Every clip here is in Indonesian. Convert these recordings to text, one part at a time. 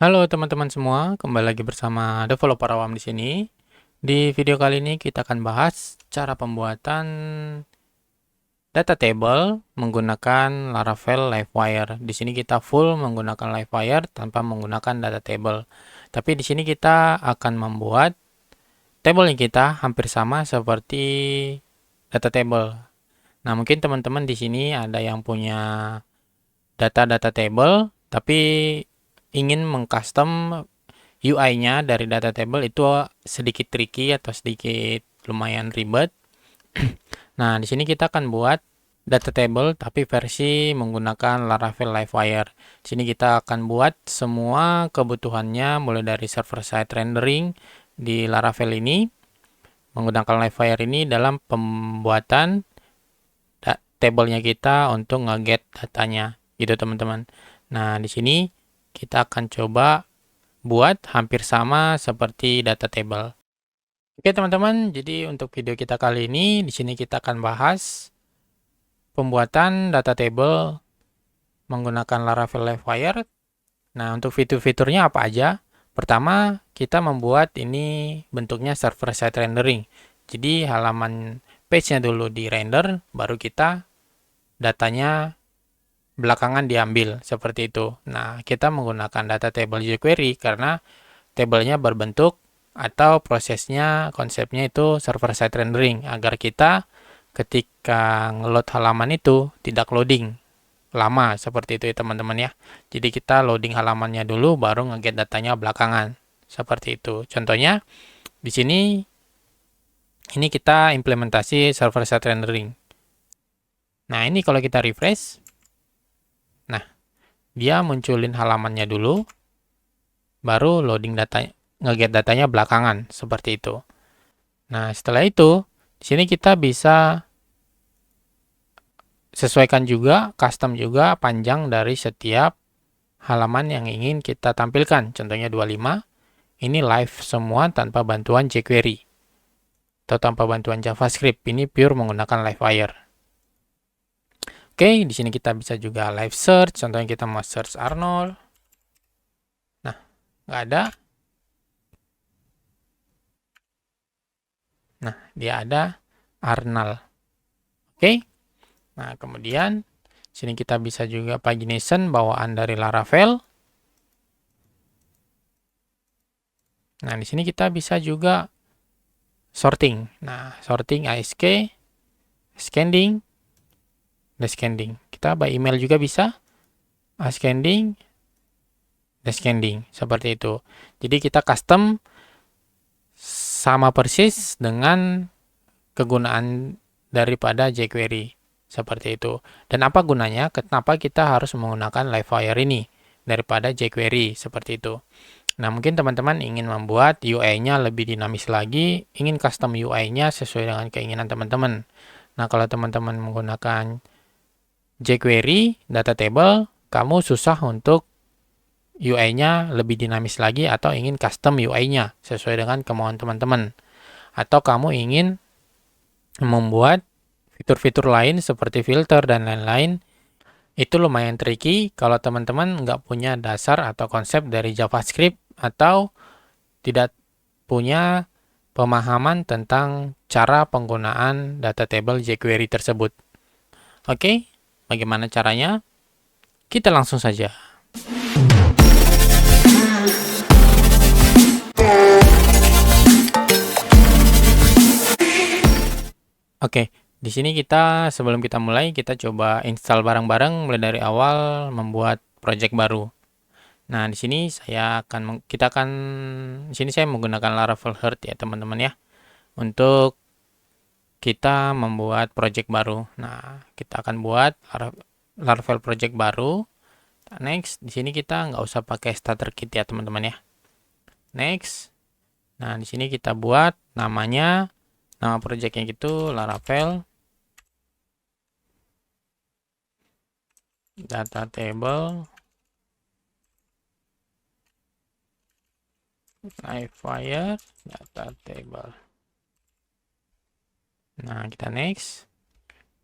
Halo teman-teman semua, kembali lagi bersama developer awam di sini. Di video kali ini kita akan bahas cara pembuatan data table menggunakan Laravel Livewire. Di sini kita full menggunakan Livewire tanpa menggunakan data table. Tapi di sini kita akan membuat table kita hampir sama seperti data table. Nah, mungkin teman-teman di sini ada yang punya data table, tapi ingin mengcustom UI-nya dari data table itu sedikit tricky atau sedikit lumayan ribet. Nah, di sini kita akan buat data table tapi versi menggunakan Laravel Livewire. Di sini kita akan buat semua kebutuhannya mulai dari server side rendering di Laravel ini menggunakan Livewire ini dalam pembuatan tablenya kita untuk nge-get datanya gitu teman-teman. Nah, di sini kita akan coba buat hampir sama seperti data table. Oke teman-teman, jadi untuk video kita kali ini di sini kita akan bahas pembuatan data table menggunakan Laravel Livewire. Nah, untuk fitur-fiturnya apa aja? Pertama, kita membuat ini bentuknya server side rendering. Jadi halaman page-nya dulu di render, baru kita datanya belakangan diambil seperti itu. Nah, kita menggunakan data table jQuery karena tabelnya berbentuk atau prosesnya, konsepnya itu server side rendering agar kita ketika ngeload halaman itu tidak loading lama seperti itu ya teman-teman ya. Jadi kita loading halamannya dulu baru nge-get datanya belakangan. Seperti itu. Contohnya di sini ini kita implementasi server side rendering. Nah, ini kalau kita refresh, nah, dia munculin halamannya dulu baru loading datanya, nge-get datanya belakangan seperti itu. Nah, setelah itu di sini kita bisa sesuaikan juga, custom juga panjang dari setiap halaman yang ingin kita tampilkan. Contohnya 25, ini live semua tanpa bantuan jQuery atau tanpa bantuan JavaScript. Ini pure menggunakan Livewire. Oke, di sini kita bisa juga live search. Contohnya kita mau search Arnold. Nah, nggak ada. Nah, dia ada Arnold. Oke. Nah, kemudian sini kita bisa juga pagination bawaan dari Laravel. Nah, di sini kita bisa juga sorting. Nah, sorting ASK, scanning, descending. Kita by email juga bisa. Ascending, descending. Seperti itu. Jadi kita custom sama persis dengan kegunaan daripada jQuery. Seperti itu. Dan apa gunanya? Kenapa kita harus menggunakan Livewire ini daripada jQuery? Seperti itu. Nah, mungkin teman-teman ingin membuat UI-nya lebih dinamis lagi, ingin custom UI-nya sesuai dengan keinginan teman-teman. Nah, kalau teman-teman menggunakan jQuery, data table, kamu susah untuk UI-nya lebih dinamis lagi atau ingin custom UI-nya sesuai dengan kemauan teman-teman. Atau kamu ingin membuat fitur-fitur lain seperti filter dan lain-lain, itu lumayan tricky kalau teman-teman nggak punya dasar atau konsep dari JavaScript atau tidak punya pemahaman tentang cara penggunaan data table jQuery tersebut. Oke, bagaimana caranya? Kita langsung saja. Oke, di sini kita sebelum kita mulai kita coba install bareng-bareng mulai dari awal membuat project baru. Nah, di sini di sini saya menggunakan Laravel Heart ya, teman-teman ya. Untuk kita membuat project baru. Nah, kita akan buat Laravel project baru. Next, di sini kita nggak usah pakai starter kit ya, teman-teman ya. Next. Nah, di sini kita buat namanya, nama projectnya gitu Laravel data table Livewire data table. Nah, kita next.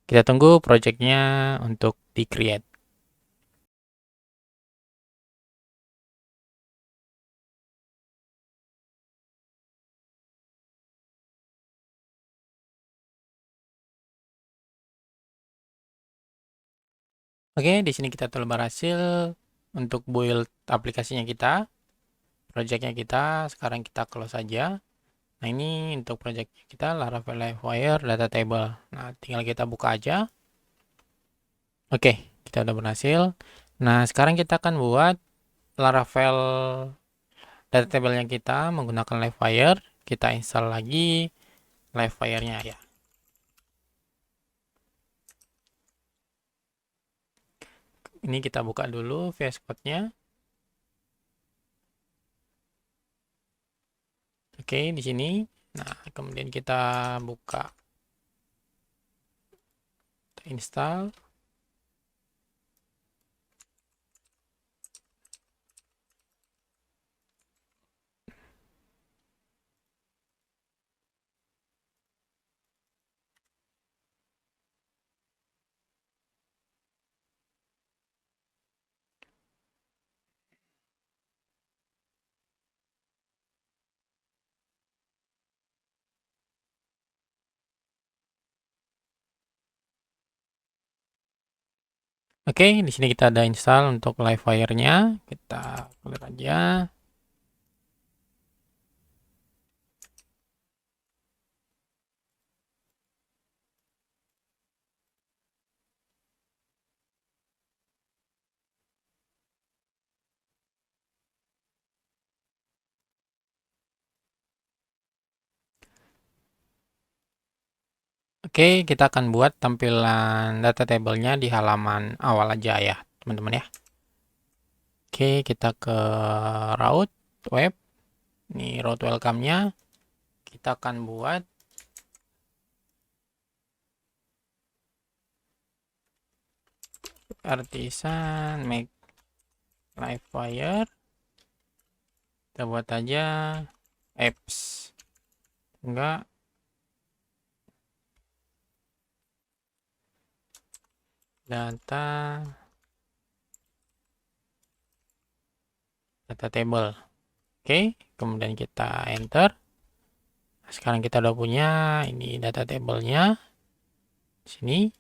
Kita tunggu projectnya untuk di create. Oke, di sini kita telah berhasil untuk build aplikasinya kita, projectnya kita. Sekarang kita close saja. Nah, ini untuk project kita Laravel Livewire Data Table. Nah, tinggal kita buka aja. Oke, kita udah berhasil. Nah, sekarang kita akan buat Laravel Data Table yang kita menggunakan Livewire. Kita install lagi Livewire-nya ya. Ini kita buka dulu VS Code-nya. Oke, di sini. Nah, kemudian kita buka install. Oke, di sini kita ada install untuk Livewire-nya. Kita clear aja. Oke, kita akan buat tampilan data table-nya di halaman awal aja ya, teman-teman ya. Oke, kita ke route web. Ini route welcome-nya. Kita akan buat artisan make Livewire. Kita buat aja apps. Enggak. Data table. Oke, kemudian kita enter. Sekarang kita udah punya ini data table-nya. Sini.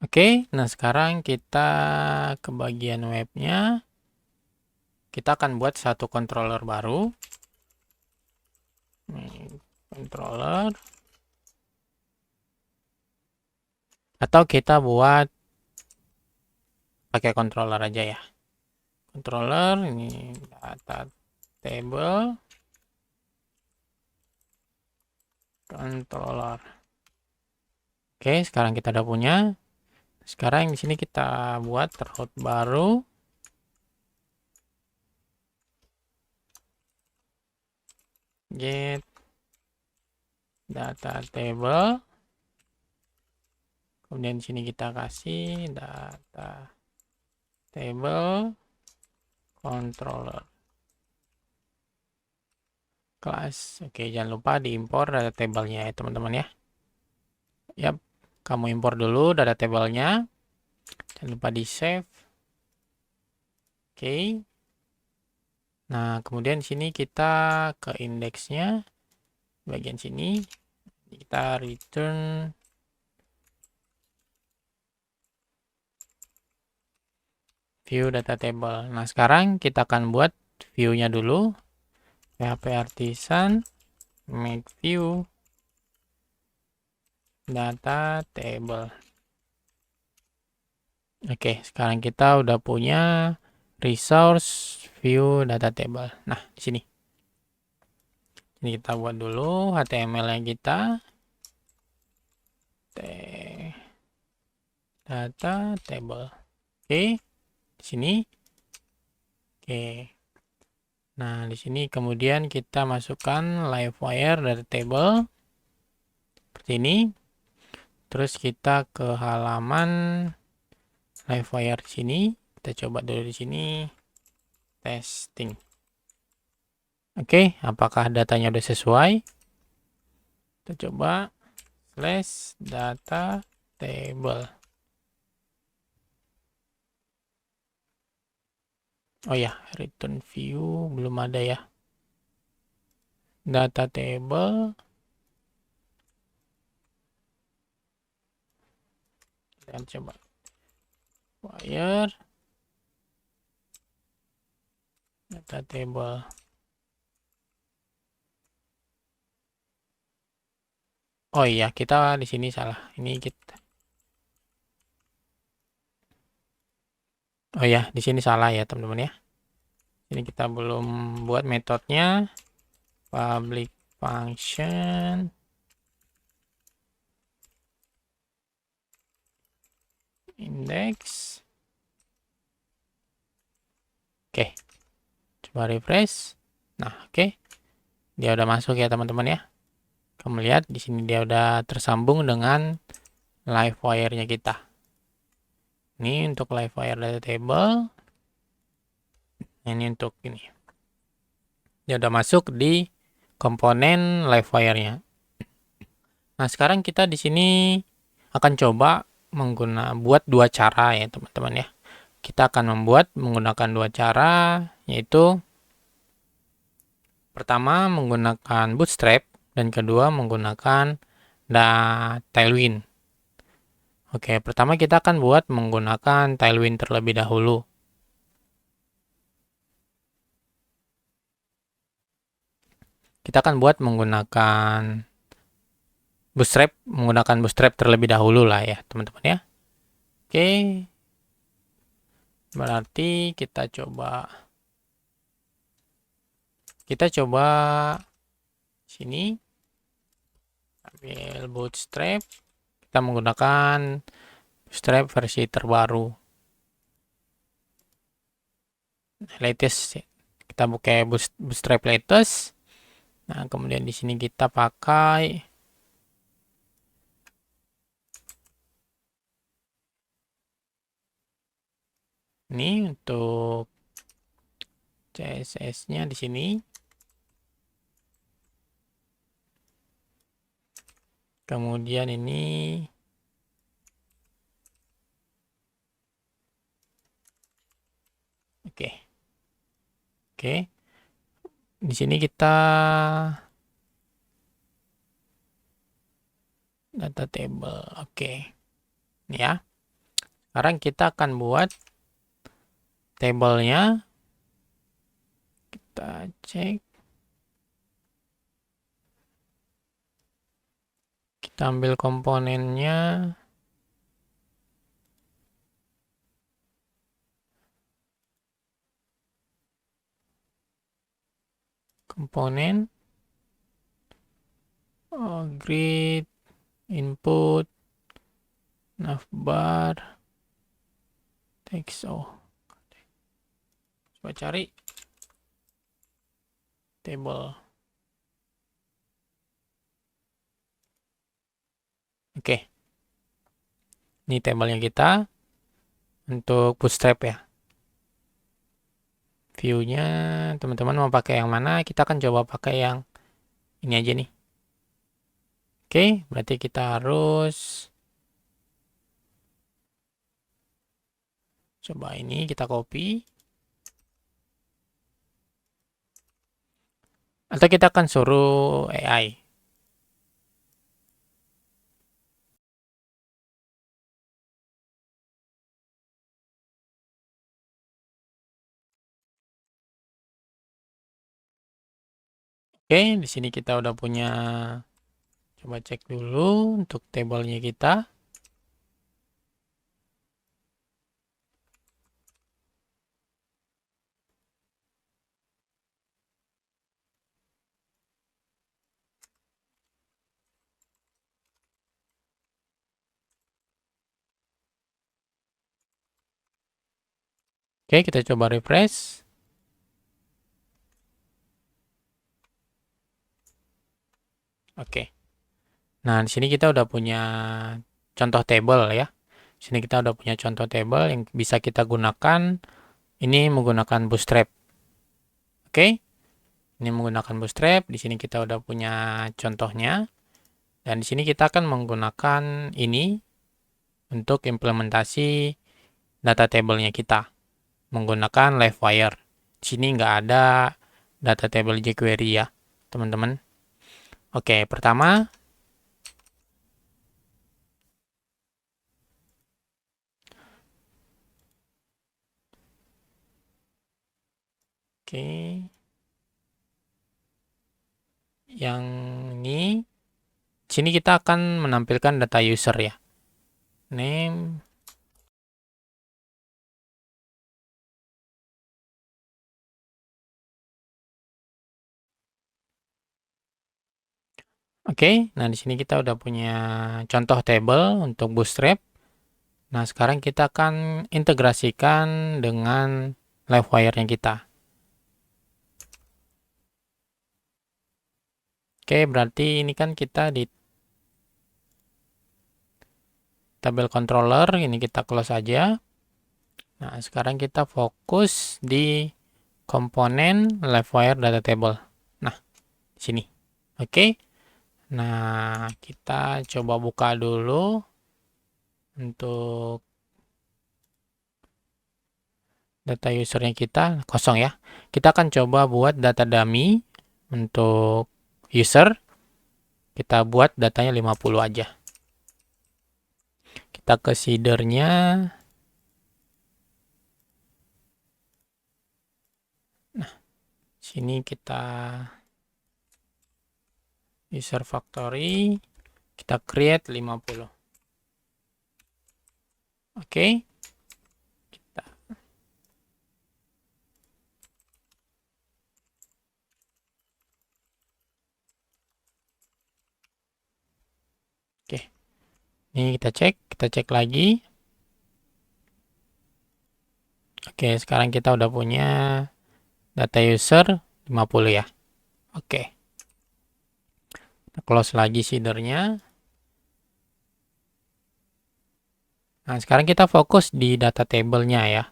Oke, nah sekarang kita ke bagian webnya. Kita akan buat satu controller baru. Controller. Atau kita buat pakai controller aja ya. Controller, ini data table. Controller. Oke, sekarang kita udah punya. Sekarang di sini kita buat route baru. Get data table. Kemudian di sini kita kasih data table controller class. Oke, jangan lupa diimpor data table-nya ya teman-teman ya. Yap, kamu impor dulu data table-nya. Jangan lupa di save. Oke. Nah, kemudian sini kita ke indeksnya. Bagian sini kita return view data table. Nah, sekarang kita akan buat view-nya dulu. PHP artisan make view data table. Oke, sekarang kita udah punya resource view data table. Nah, di sini. Ini kita buat dulu HTML-nya kita. Data table. Oke, di sini. Oke. Nah, di sini kemudian kita masukkan Livewire data table. Seperti ini. Terus kita ke halaman Livewire di sini. Kita coba dulu di sini. Testing. Oke, apakah datanya udah sesuai? Kita coba slash data table. Oh ya, return view belum ada ya. Data table. Dan coba wire data table. Oh iya, kita di sini salah. Ini kita. Oh ya, di sini salah ya, teman-teman ya. Ini kita belum buat metodenya. Public function index. Oke. Coba refresh. Nah, oke. Dia udah masuk ya, teman-teman ya. Kamu lihat di sini dia udah tersambung dengan live wire-nya kita. Ini untuk live wire data table. Ini untuk ini. Dia udah masuk di komponen live wire-nya. Nah, sekarang kita di sini akan coba buat dua cara ya, teman-teman ya. Kita akan menggunakan dua cara, yaitu pertama menggunakan Bootstrap dan kedua menggunakan Tailwind. Oke, pertama kita akan buat menggunakan Tailwind terlebih dahulu. Kita akan buat menggunakan Bootstrap terlebih dahulu lah ya, teman-teman ya. Oke. Berarti kita coba sini ambil Bootstrap. Kita menggunakan Bootstrap versi terbaru. Latest. Kita buka Bootstrap latest. Nah, kemudian di sini kita pakai ini untuk CSS-nya di sini. Kemudian ini oke. Di sini kita data table. Oke. Ini ya. Sekarang kita akan buat tabelnya. Kita cek. Kita ambil komponennya. Komponen. Grid. Input. Navbar. Text. Coba cari. Table. Oke. Ini tabelnya kita. Untuk Bootstrap ya. View-nya teman-teman mau pakai yang mana? Kita akan coba pakai yang ini aja nih. Oke, berarti kita harus coba ini kita copy. Atau kita akan suruh AI. Oke, di sini kita udah punya. Coba cek dulu untuk tabelnya kita. Oke, kita coba refresh. Oke. Nah, di sini kita udah punya contoh table ya. Di sini kita udah punya contoh table yang bisa kita gunakan. Ini menggunakan Bootstrap. Oke. Ini menggunakan Bootstrap. Di sini kita udah punya contohnya. Dan di sini kita akan menggunakan ini untuk implementasi data table-nya kita. Menggunakan Livewire. Di sini nggak ada data table jQuery ya, teman-teman. Oke, pertama Oke. Yang ini, sini kita akan menampilkan data user ya. Name. Oke, nah di sini kita udah punya contoh table untuk Bootstrap. Nah, sekarang kita akan integrasikan dengan Livewire-nya kita. Oke, berarti ini kan kita di tabel controller, ini kita close aja. Nah, sekarang kita fokus di komponen Livewire data table. Nah, di sini. Oke. Nah, kita coba buka dulu untuk data usernya kita kosong ya. Kita akan coba buat data dummy untuk user. Kita buat datanya 50 aja. Kita ke seedernya. Nah, sini kita user factory, kita create 50. Oke. Kita Oke. Ini kita cek lagi. Oke, sekarang kita udah punya data user 50 ya. Oke. Kita close lagi seedernya. Nah, sekarang kita fokus di data table-nya ya.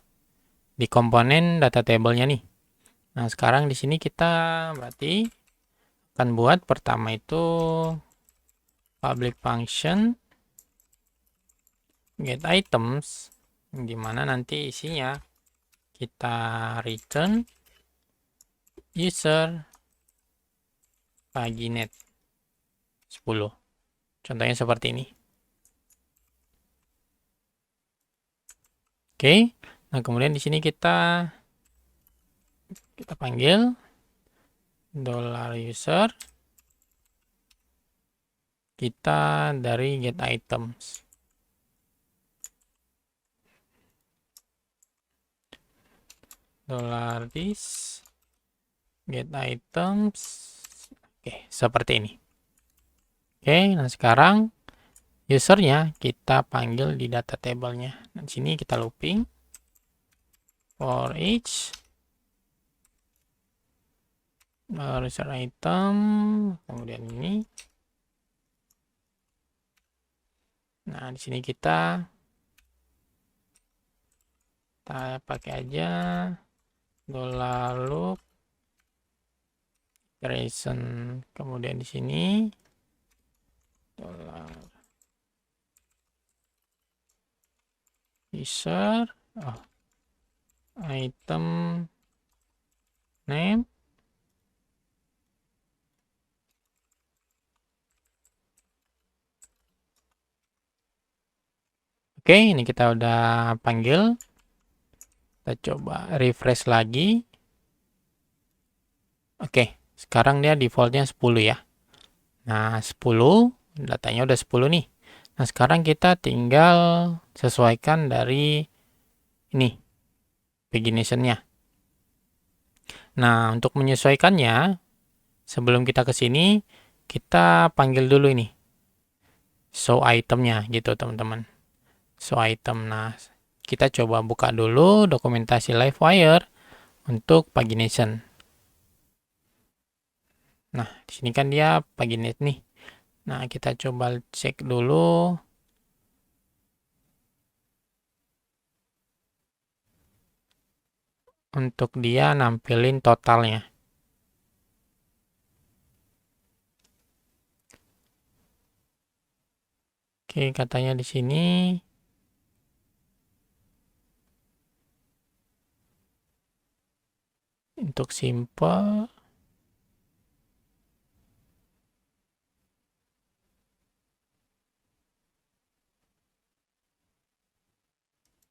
Di komponen data table-nya nih. Nah, sekarang di sini kita berarti akan buat pertama itu public function get items, di mana nanti isinya kita return user paginet 10. Contohnya seperti ini. Oke. Nah, kemudian di sini kita panggil $user, kita dari get items. $this get items. Oke, seperti ini. Oke, nah sekarang usernya kita panggil di data table-nya. Nah, di sini kita looping for each user item, kemudian ini. Nah, di sini kita pakai aja $loop iteration, kemudian di sini user item name. Oke, ini kita udah panggil. Kita coba refresh lagi. Oke, sekarang dia defaultnya 10 ya. Nah, 10, datanya udah 10 nih. Nah, sekarang kita tinggal sesuaikan dari ini, pagination-nya. Nah, untuk menyesuaikannya, sebelum kita ke sini, kita panggil dulu ini, show itemnya gitu teman-teman. Show item. Nah, kita coba buka dulu dokumentasi Livewire untuk pagination. Nah, di sini kan dia paginate nih. Nah, kita coba cek dulu. Untuk dia nampilin totalnya. Oke, katanya di sini untuk simple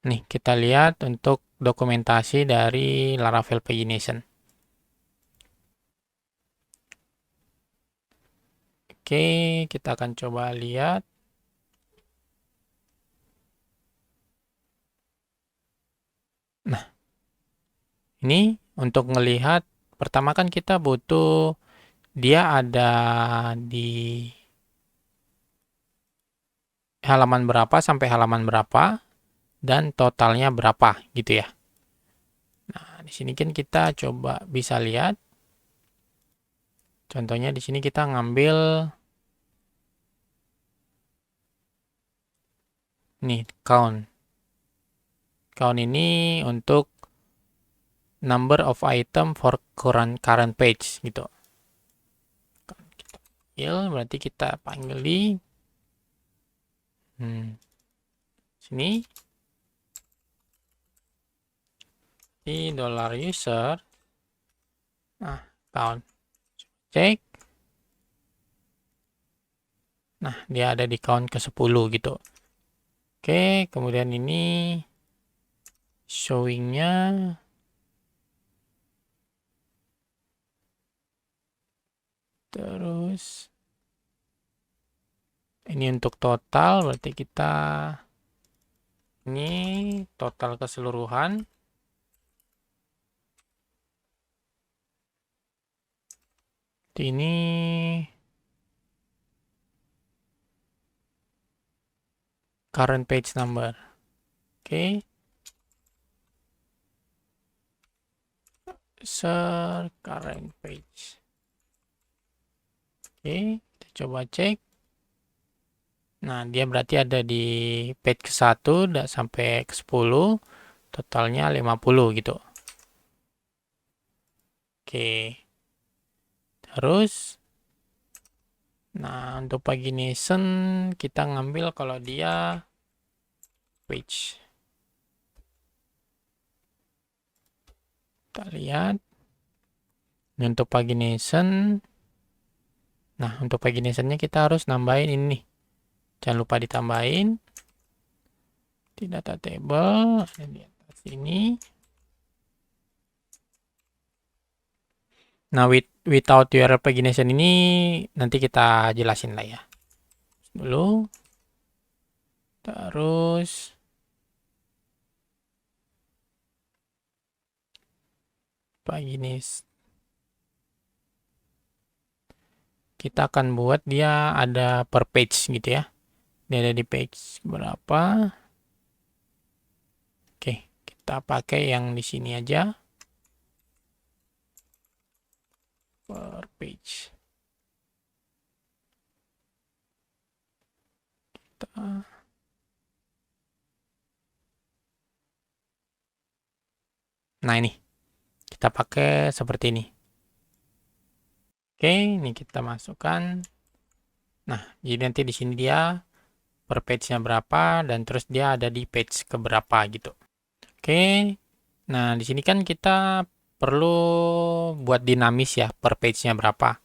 nih, kita lihat untuk dokumentasi dari Laravel pagination. Oke, kita akan coba lihat. Nah, ini untuk melihat, pertama kan kita butuh dia ada di halaman berapa sampai halaman berapa dan totalnya berapa gitu ya. Nah, di sini kan kita coba bisa lihat. Contohnya di sini kita ngambil nih count. Count ini untuk number of item for current page gitu. Berarti kita panggil sini di $user. Nah, count. Cek. Nah, dia ada di count ke 10 gitu. Oke, kemudian ini showingnya terus ini untuk total, berarti kita ini total keseluruhan. Ini current page number. Oke. Current page. Oke, kita coba cek. Nah, dia berarti ada di page ke-1 sampai ke-10, totalnya 50 gitu. Oke. Terus nah, untuk pagination kita ngambil kalau dia page. Kita lihat. Ini untuk pagination. Nah, untuk paginationnya kita harus nambahin ini. Jangan lupa ditambahin di data table, ada di atas ini. Nah, without URL pagination ini nanti kita jelasin lah ya. Dulu. Terus pagination. Kita akan buat dia ada per page gitu ya. Dia ada di page berapa. Oke, kita pakai yang di sini aja. Per page. Nah, ini. Kita pakai seperti ini. Oke, ini kita masukkan. Nah, jadi nanti di sini dia per page-nya berapa dan terus dia ada di page keberapa gitu. Oke. Nah, di sini kan kita perlu buat dinamis ya per page-nya berapa.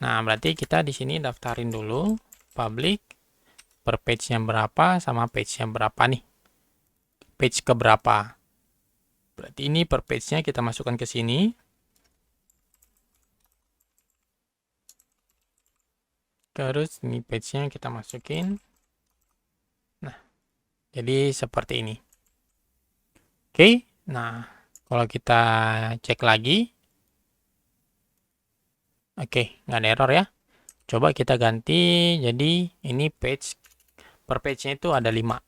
Nah, berarti kita di sini daftarin dulu public per page-nya berapa sama page-nya berapa nih. Page keberapa. Berarti ini per page-nya kita masukkan ke sini. Terus ini page-nya kita masukin. Nah, jadi seperti ini. Oke, nah kalau kita cek lagi. Oke, nggak ada error ya. Coba kita ganti, jadi ini page, per page-nya itu ada 5.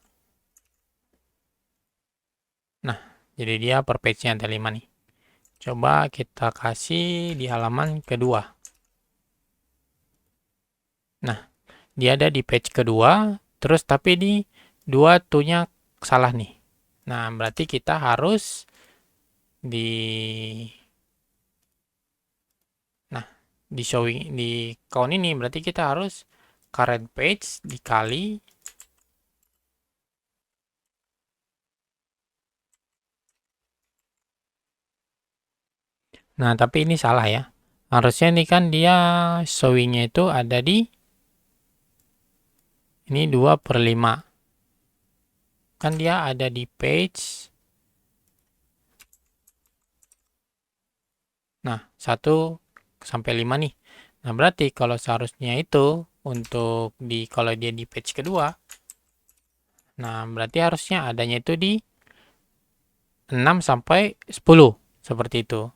Nah, jadi dia per page-nya ada 5 nih. Coba kita kasih di halaman kedua. Nah, dia ada di page kedua, terus tapi di 2 tuh-nya salah nih. Nah, berarti kita harus di showing di count ini berarti kita harus current page dikali nah tapi ini salah ya, harusnya ini kan dia showingnya itu ada di ini 2/5 kan dia ada di page nah 1 sampai 5 nih. Nah berarti kalau seharusnya itu untuk kalau dia di page kedua. Nah, berarti harusnya adanya itu di 6 sampai 10 seperti itu.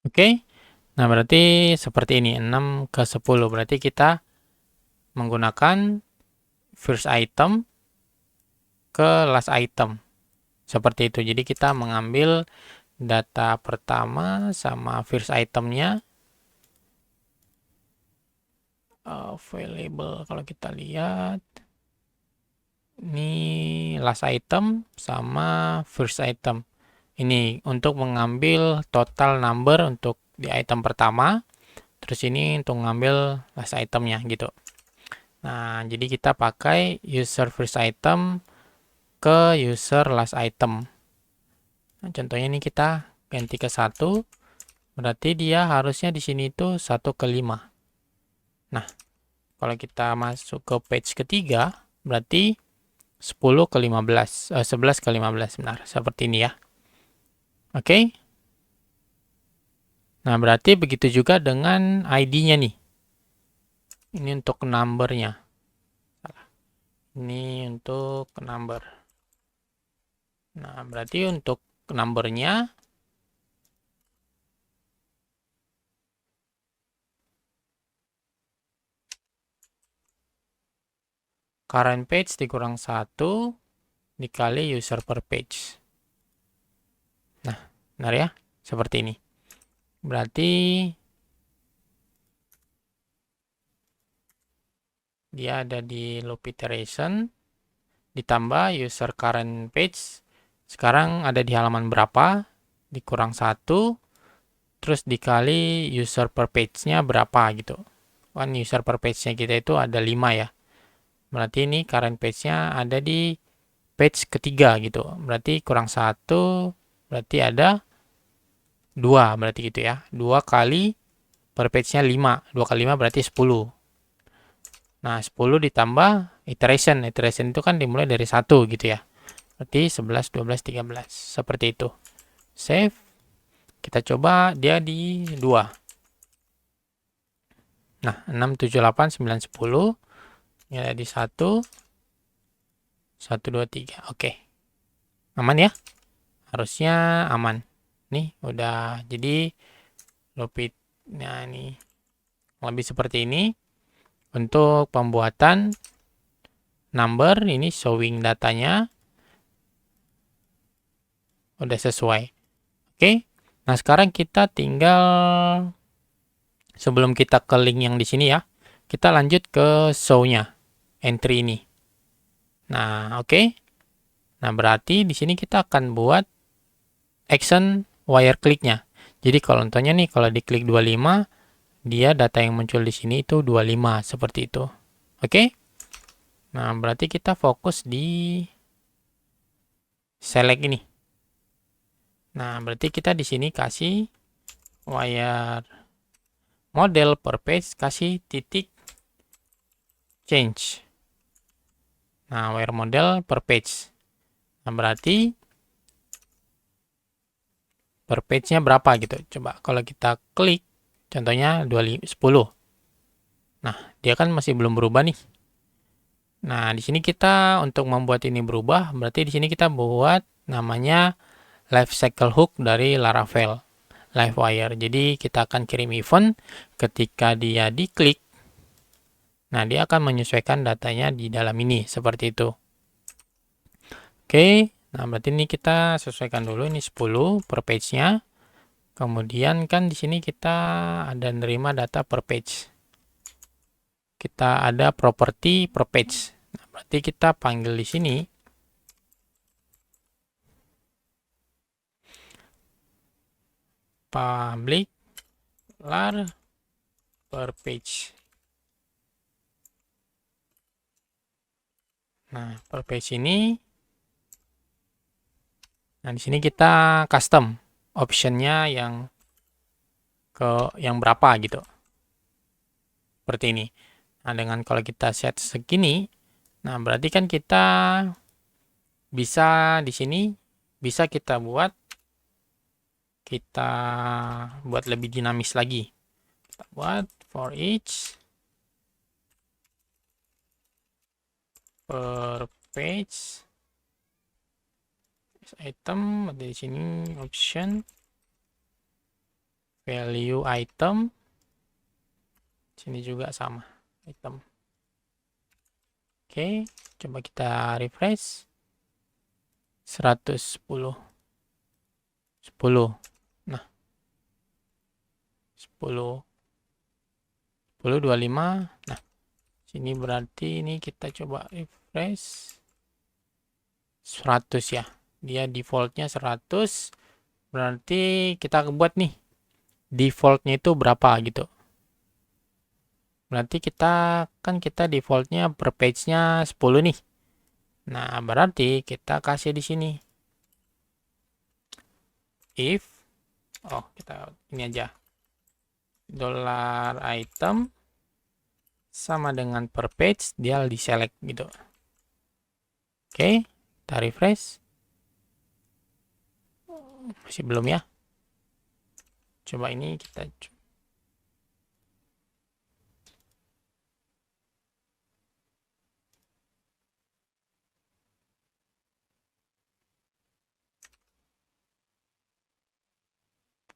Oke. Nah, berarti seperti ini 6 ke 10. Berarti kita menggunakan first item ke last item. Seperti itu. Jadi kita mengambil data pertama sama first itemnya. Available kalau kita lihat. Ini last item sama first item. Ini untuk mengambil total number untuk di item pertama. Terus ini untuk mengambil last itemnya gitu. Nah, jadi kita pakai user first item ke user last item. Nah, contohnya ini kita ganti ke 1. Berarti dia harusnya di sini itu 1 ke 5. Nah, kalau kita masuk ke page ketiga, berarti 10 ke 15, 11 ke 15, benar. Seperti ini ya. Oke. Nah, berarti begitu juga dengan ID-nya nih. Ini untuk number-nya. Ini untuk number. Nah, berarti untuk number-nya current page dikurang 1 dikali user per page. Nah, benar ya? Seperti ini. Berarti dia ada di loop iteration ditambah user current page. Sekarang ada di halaman berapa? Dikurang 1 terus dikali user per page-nya berapa gitu. Kan user per page-nya kita itu ada 5 ya. Berarti ini current page-nya ada di page ketiga gitu. Berarti kurang 1 berarti ada 2 berarti gitu ya. 2 kali per page-nya 5. 2 kali 5 berarti 10. Nah, 10 ditambah iteration. Iteration itu kan dimulai dari 1 gitu ya. Berarti 11, 12, 13. Seperti itu. Save. Kita coba dia di 2. Nah, 6, 7, 8, 9, 10. Ini ada di 1. 1, 2, 3. Oke. Aman ya? Harusnya aman. Nih, udah jadi loopit. Nah, ini lebih seperti ini. Untuk pembuatan number, ini showing datanya. Udah sesuai. Oke. Nah, sekarang kita tinggal sebelum kita ke link yang di sini ya, kita lanjut ke show-nya, entry ini. Nah, oke. Nah, berarti di sini kita akan buat action wire click-nya. Jadi kalau contohnya nih, kalau diklik 25, dia data yang muncul di sini itu 25, seperti itu. Oke. Nah, berarti kita fokus di select ini. Nah, berarti kita di sini kasih wire model per page, kasih titik change. Nah, wire model per page. Nah, berarti per page-nya berapa gitu. Coba kalau kita klik, contohnya 10. Nah, dia kan masih belum berubah nih. Nah, di sini kita untuk membuat ini berubah, berarti di sini kita buat namanya life cycle hook dari Laravel Livewire. Jadi kita akan kirim event ketika dia diklik. Nah, dia akan menyesuaikan datanya di dalam ini seperti itu. Oke, nah berarti ini kita sesuaikan dulu ini 10 per page-nya. Kemudian kan di sini kita ada nerima data per page. Kita ada property per page. Nah, berarti kita panggil di sini public lar per page. Nah, per page ini, nah di sini kita custom optionnya yang berapa gitu. Seperti ini. Nah, dengan kalau kita set segini, nah berarti kan kita bisa di sini bisa kita buat kita buat lebih dinamis lagi. Kita buat for each per page item, ada di sini option value item, sini juga sama item. Oke, coba kita refresh. 110 10. Nah, 10 10 25. Nah, sini berarti ini kita coba refresh 100 ya. Dia defaultnya 100. Berarti kita buat nih defaultnya itu berapa gitu. Berarti kita defaultnya per page-nya 10 nih. Nah, berarti kita kasih di sini if kita ini aja dollar item sama dengan per page, dia di select gitu. Oke, kita refresh. Masih belum ya. Coba ini kita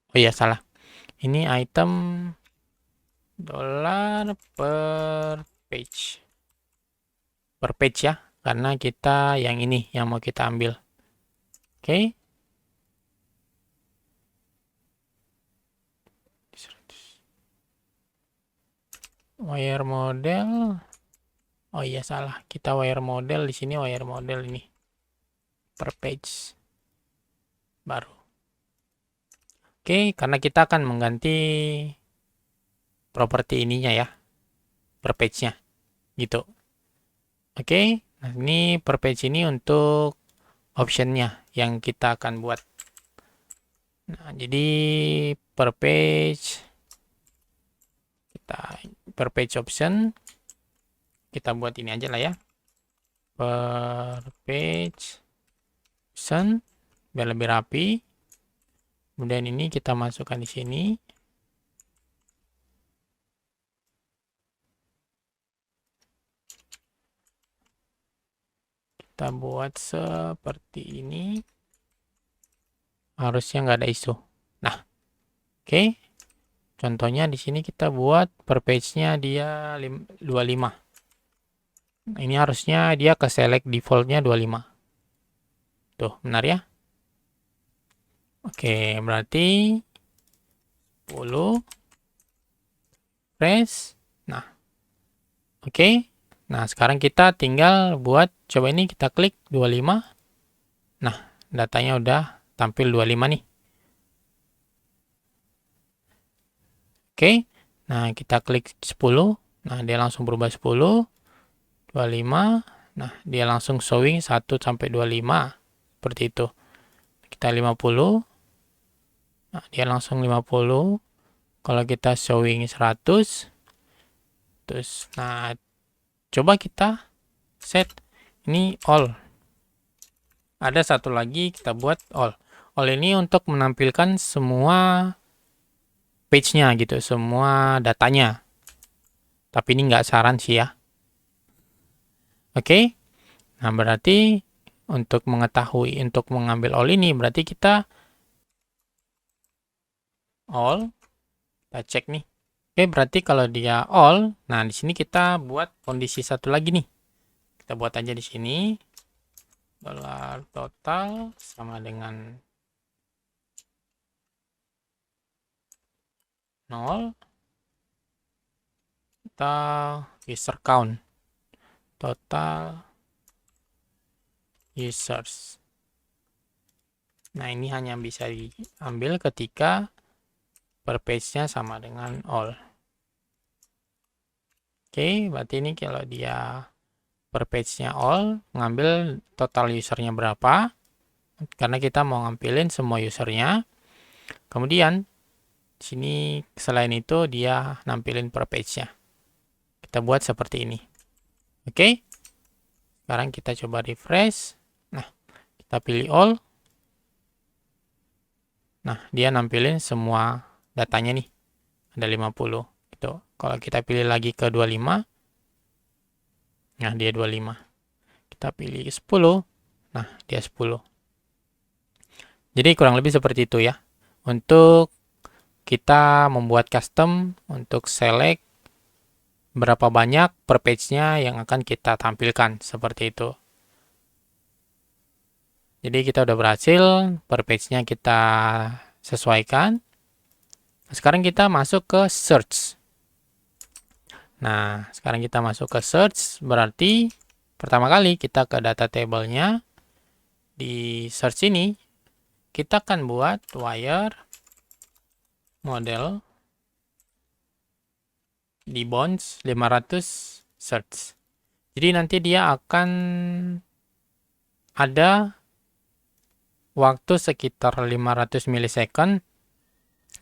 oh iya salah. Ini item dollar per page. Per page ya, karena kita yang ini yang mau kita ambil. Oke. Wire model. Oh iya salah. Kita wire model di sini, wire model ini per page baru. Oke, karena kita akan mengganti properti ininya ya, per page-nya gitu. Oke, nah ini per page ini untuk optionnya yang kita akan buat. Nah, jadi per page option kita buat ini aja lah ya, per page option biar lebih rapi. Kemudian ini kita masukkan di sini. Kita buat seperti ini. Harusnya nggak ada isu. Nah, oke. Contohnya di sini kita buat per page-nya dia 25. Ini harusnya dia ke select defaultnya 25. Tuh, benar ya? Oke, berarti 10 press. Nah, oke. Nah, sekarang kita tinggal buat, coba ini kita klik 25. Nah, datanya udah tampil 25 nih. Oke. Nah, kita klik 10. Nah, dia langsung berubah 10. 25. Nah, dia langsung showing 1 sampai 25. Seperti itu. Kita 50. Nah, dia langsung 50. Kalau kita showing 100. Terus, nah, coba kita set ini all. Ada satu lagi kita buat all. All ini untuk menampilkan semua page-nya gitu, semua datanya. Tapi ini nggak saran sih ya. Oke. Nah, berarti untuk mengetahui, untuk mengambil all ini, berarti kita all, kita cek nih. Oke, berarti kalau dia all, nah di sini kita buat kondisi satu lagi nih. Kita buat aja di sini. Dollar total sama dengan 0. Total user count. Total users. Nah, ini hanya bisa diambil ketika per page-nya sama dengan all. Oke, berarti ini kalau dia per page-nya all, ngambil total usernya berapa, karena kita mau ngambilin semua usernya. Kemudian, sini selain itu dia nampilin per page-nya. Kita buat seperti ini. Oke, sekarang kita coba refresh. Nah, kita pilih all. Nah, dia nampilin semua datanya nih. Ada 50 gitu. Kalau kita pilih lagi ke 25, nah dia 25. Kita pilih 10, nah dia 10. Jadi kurang lebih seperti itu ya. Untuk kita membuat custom untuk select berapa banyak per page-nya yang akan kita tampilkan seperti itu. Jadi kita udah berhasil, per page-nya kita sesuaikan. Sekarang kita masuk ke search. Nah, sekarang kita masuk ke search, berarti pertama kali kita ke data table-nya. Di search ini, kita akan buat wire model di bounds 500 search. Jadi nanti dia akan ada waktu sekitar 500 milisecond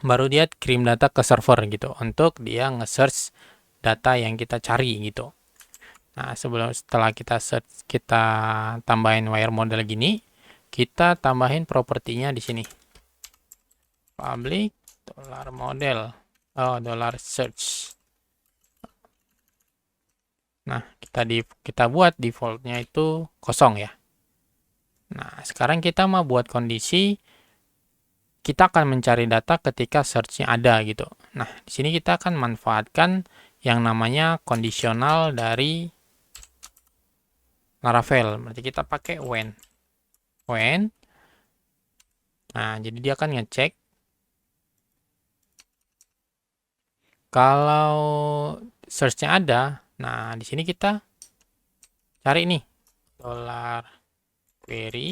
baru dia kirim data ke server gitu untuk dia nge-search data yang kita cari gitu. Nah, setelah kita search, kita tambahin wire model gini, kita tambahin propertinya di sini. Public $model $search. Nah, kita buat defaultnya itu kosong ya. Nah, sekarang kita mau buat kondisi kita akan mencari data ketika search-nya ada gitu. Nah, di sini kita akan manfaatkan yang namanya kondisional dari Laravel. Berarti kita pakai when. When. Nah, jadi dia akan ngecek kalau search-nya ada. Nah, di sini kita cari nih $query.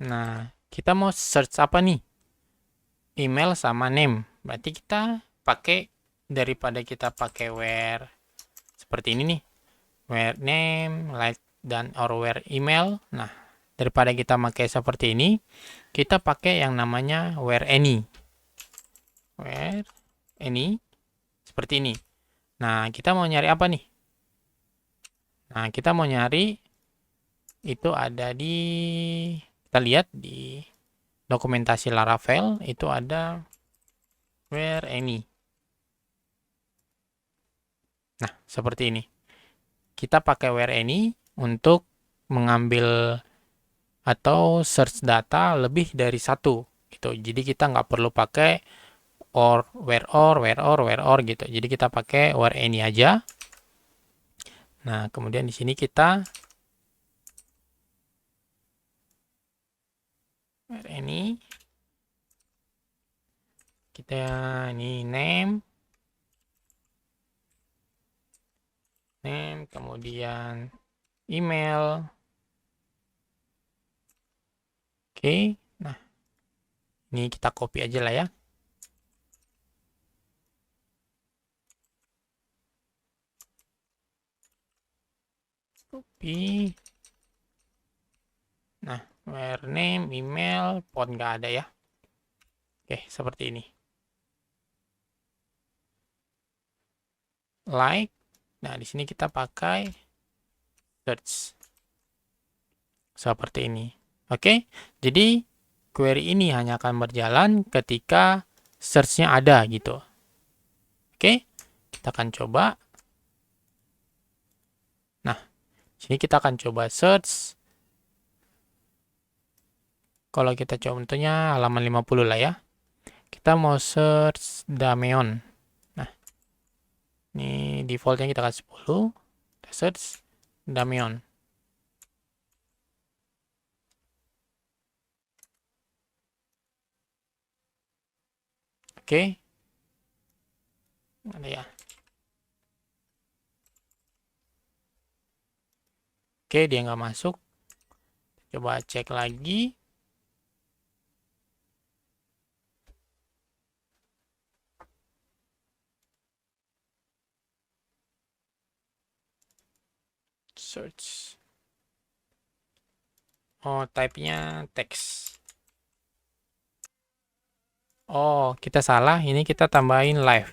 Nah, kita mau search apa nih? Email sama name. Berarti kita pakai, daripada kita pakai where seperti ini nih, where name, like, dan or where email. Nah, daripada kita pakai seperti ini, kita pakai yang namanya where any. Where any seperti ini. Nah, kita mau nyari apa nih? Nah, kita mau nyari itu ada di, kita lihat di dokumentasi Laravel itu ada where any. Nah, seperti ini. Kita pakai where any untuk mengambil atau search data lebih dari satu gitu. Jadi kita nggak perlu pakai where or gitu. Jadi kita pakai where any aja. Nah, kemudian di sini kita where any, kita ini name, kemudian email. Oke, nah ini kita copy aja lah ya. Copy. Nah, where name, email, port nggak ada ya. Oke, seperti ini. Like. Nah, di sini kita pakai search. Seperti ini. Oke, jadi query ini hanya akan berjalan ketika search-nya ada gitu. Oke, kita akan coba. Nah, sini kita akan coba search. Kalau kita coba tentunya halaman 50 lah ya. Kita mau search Dameon. Nah, ini defaultnya kita kasih 10. Kita search Dameon. Oke. Ada ya. Oke, dia nggak masuk. Coba cek lagi. Search. Oh, type-nya teks. Oh, kita salah. Ini kita tambahin live.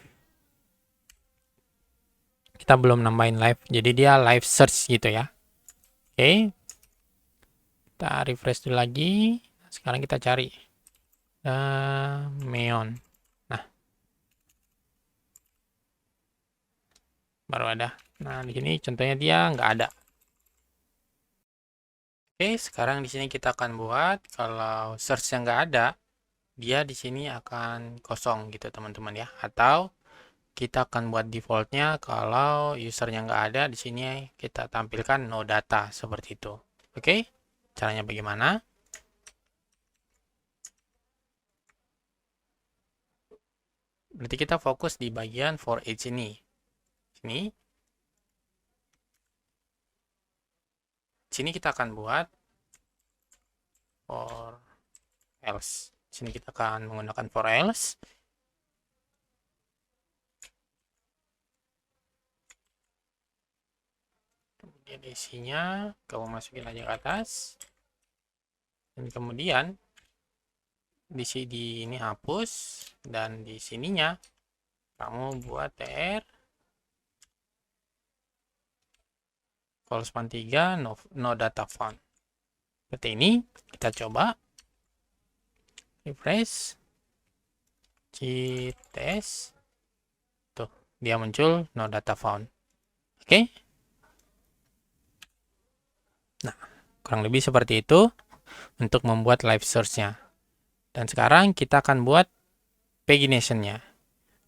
Kita belum nambahin live. Jadi dia live search gitu ya. Oke. Kita refresh dulu lagi. Sekarang kita cari. Daemon. Nah, baru ada. Nah, di sini contohnya dia nggak ada. Oke, sekarang di sini kita akan buat kalau search yang nggak ada, dia di sini akan kosong gitu teman-teman ya. Atau kita akan buat defaultnya kalau usernya nggak ada, di sini kita tampilkan no data seperti itu. Oke, caranya bagaimana? Berarti kita fokus di bagian for each ini. Sini kita akan buat for else. Sini kita akan menggunakan for else. Kemudian isinya kamu masukin aja ke atas. Dan kemudian di sini ini hapus, dan di sininya kamu buat tr call span 3 no data found. Seperti ini, kita coba refresh test. Tuh, dia muncul no data found. Oke. Nah, kurang lebih seperti itu untuk membuat live search-nya. Dan sekarang kita akan buat pagination-nya.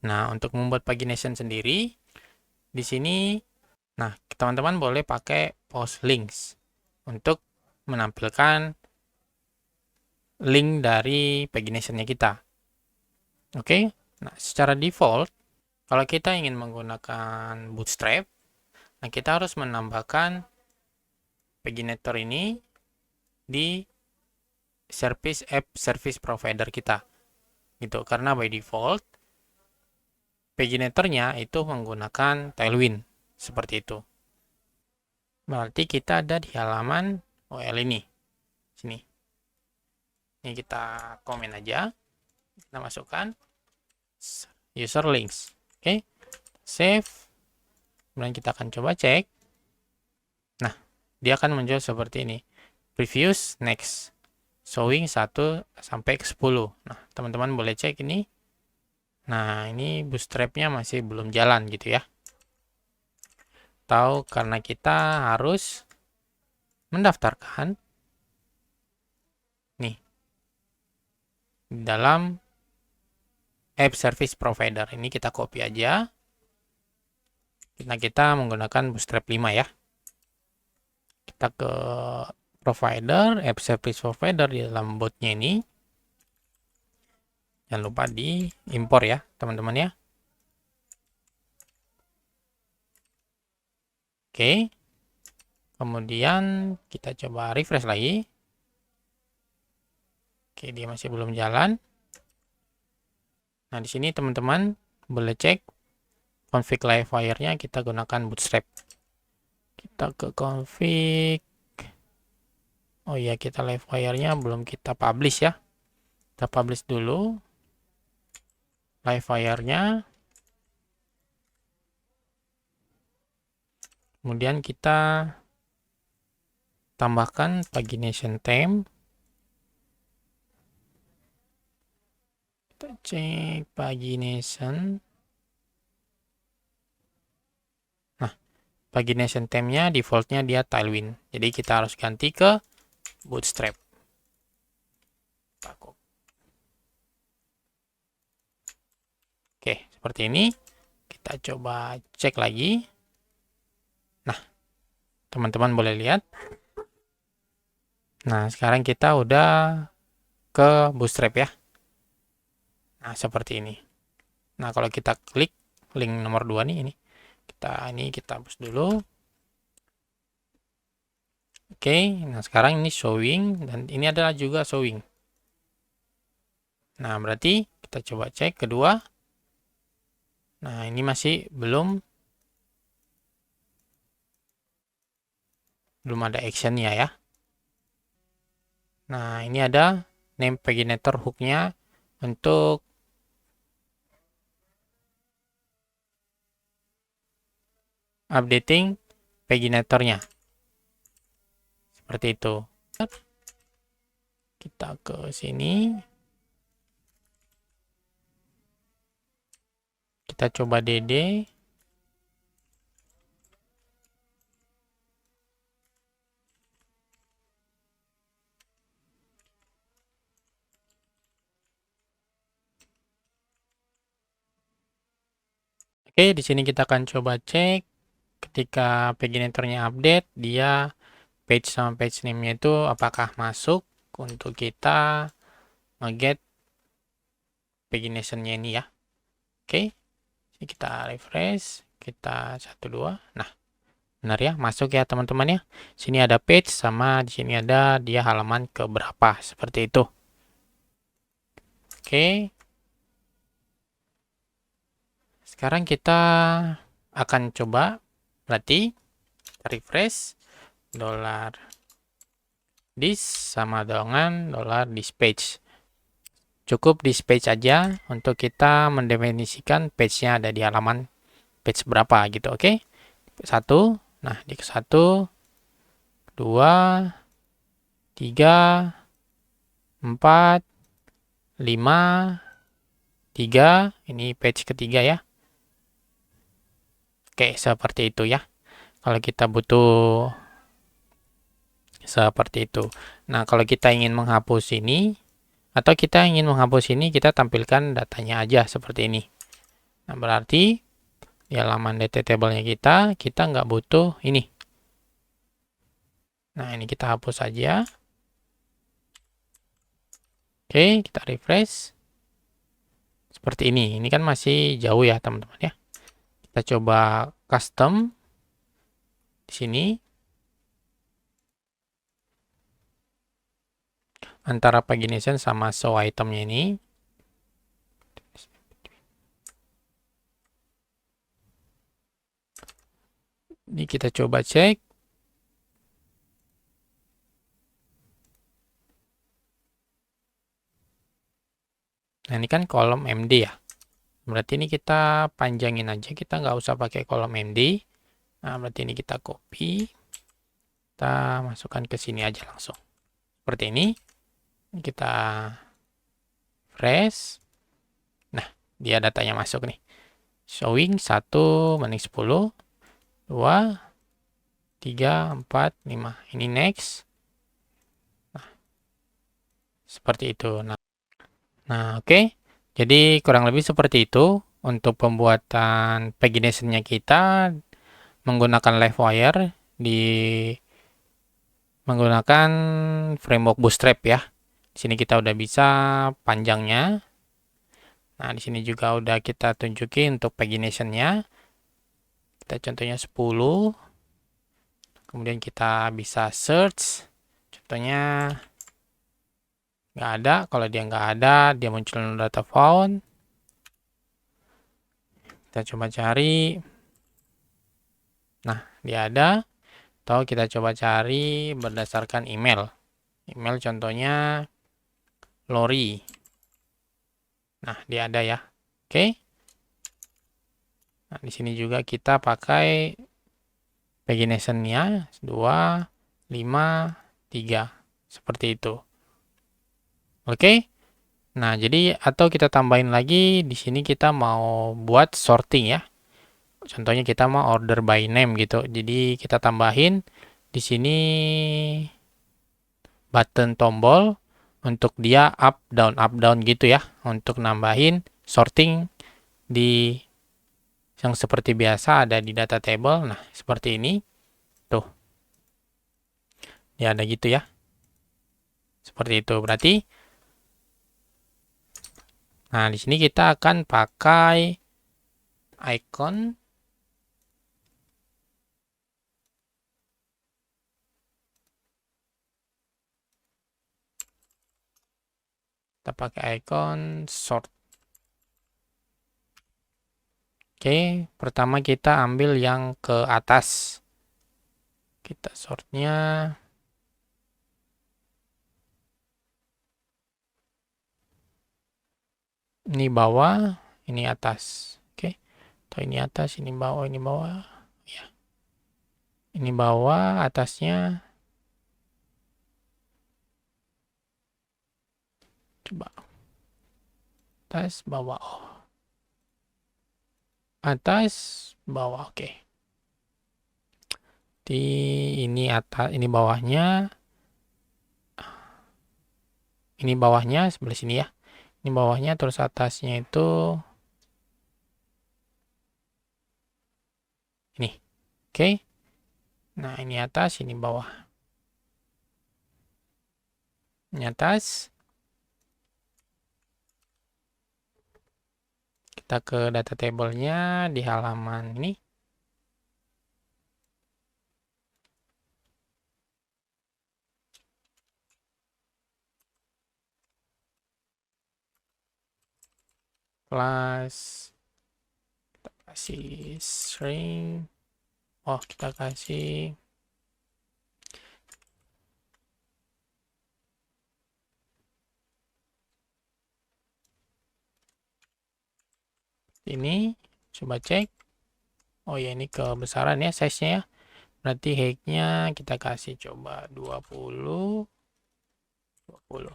Nah, untuk membuat pagination sendiri, di sini, nah, teman-teman boleh pakai post links untuk menampilkan link dari pagination-nya kita. Oke, nah secara default, kalau kita ingin menggunakan Bootstrap, nah kita harus menambahkan paginator ini di app service provider kita. Gitu, karena by default paginatornya itu menggunakan Tailwind seperti itu. Berarti kita ada di halaman OL ini. Sini. Ini kita komen aja. Kita masukkan user links. Oke. Save. Kemudian kita akan coba cek. Nah, dia akan muncul seperti ini. Previews next. Showing 1 sampai ke 10. Nah, teman-teman boleh cek ini. Nah, ini bootstrapnya masih belum jalan gitu ya. Atau karena kita harus mendaftarkan nih dalam app service provider. Ini kita copy aja. Kita menggunakan Bootstrap 5 ya. Kita ke provider, app service provider di dalam botnya ini. Jangan lupa di impor ya, teman-teman ya. Oke. Kemudian kita coba refresh lagi. Oke, dia masih belum jalan. Nah, di sini teman-teman boleh cek config live wire-nya, kita gunakan Bootstrap. Kita ke config. Oh iya, kita live wire-nya belum kita publish ya. Kita publish dulu live wire-nya. Kemudian kita tambahkan pagination theme. Kita cek pagination. Nah, pagination theme-nya defaultnya dia Tailwind. Jadi kita harus ganti ke Bootstrap. Oke, seperti ini. Kita coba cek lagi. Nah, teman-teman boleh lihat. Nah, sekarang kita udah ke Bootstrap ya. Nah, seperti ini. Nah, kalau kita klik link nomor 2 nih, ini kita hapus dulu. Oke, nah sekarang ini showing, dan ini adalah juga showing. Nah, berarti kita coba cek kedua. Nah, ini masih belum ada actionnya ya. Nah, ini ada name paginator hook-nya untuk updating paginatornya. Seperti itu. Kita ke sini. kita coba DD. Oke, di sini kita akan coba cek ketika paginatornya update, dia page sama page name-nya itu apakah masuk untuk kita nge-get pagination-nya ini ya. Oke, ini kita refresh, kita 1 2. Nah, benar ya, masuk ya teman-teman ya. Sini ada page sama di sini ada dia halaman ke berapa, seperti itu. Oke. Sekarang kita akan coba, berarti refresh dollar this sama dengan dollar this page. Cukup this page aja untuk kita mendefinisikan page-nya ada di halaman page berapa gitu, oke? 1, nah di ke 1, 2, 3, 4, 5, 3, ini page ketiga ya. Oke, seperti itu ya. Kalau kita butuh seperti itu. Nah, kalau kita ingin menghapus ini, atau kita ingin menghapus ini, kita tampilkan datanya aja seperti ini. Nah, berarti di halaman data table-nya kita nggak butuh ini. Nah, ini kita hapus saja. Oke, kita refresh. Seperti ini. Ini kan masih jauh ya, teman-teman ya. Kita coba custom di sini. Antara pagination sama show itemnya ini. Ini kita coba cek. Nah, ini kan kolom MD ya. Berarti ini kita panjangin aja. Kita nggak usah pakai kolom MD. Nah, berarti ini kita copy. Kita masukkan ke sini aja langsung. Seperti ini. Kita refresh. Nah, dia datanya masuk nih. Showing 1 banding 10. 2, 3, 4, 5. Ini next. Nah, seperti itu. Nah, oke. Jadi kurang lebih seperti itu untuk pembuatan pagination-nya kita menggunakan Livewire di menggunakan framework Bootstrap ya. Di sini kita udah bisa panjangnya. Nah, di sini juga udah kita tunjukin untuk pagination-nya. Kita contohnya 10. Kemudian kita bisa search. Contohnya nggak ada. Kalau dia nggak ada, dia muncul data found. Kita coba cari. Nah, dia ada. Atau kita coba cari berdasarkan email. Email contohnya Lori. Nah, dia ada ya. Oke. Nah, di sini juga kita pakai pagination-nya 2, 5, 3. Seperti itu. Oke. Nah, jadi atau kita tambahin lagi di sini kita mau buat sorting ya. Contohnya kita mau order by name gitu. Jadi kita tambahin di sini button tombol untuk dia up down gitu ya. Untuk nambahin sorting di yang seperti biasa ada di data table. Nah, seperti ini. Tuh. Ya ada gitu ya. Seperti itu. Berarti nah, di sini kita akan pakai icon. Kita pakai icon sort. Oke, pertama kita ambil yang ke atas. Kita sortnya. Ini bawah, ini atas. Oke, atau ini atas, ini bawah, ini bawah. Ya, ini bawah, atasnya. Coba atas, bawah. Oh. atas, bawah. Oke. Di ini atas, ini bawahnya. Ini bawahnya sebelah sini ya. Ini bawahnya, terus atasnya itu ini. Oke. Nah, ini atas, ini bawah. Ini atas. Kita ke data table-nya di halaman ini. Plus kita kasih string. Oh, kita kasih ini. Coba cek. Oh ya, ini kebesaran ya size-nya ya. Berarti height-nya kita kasih coba 20. 20.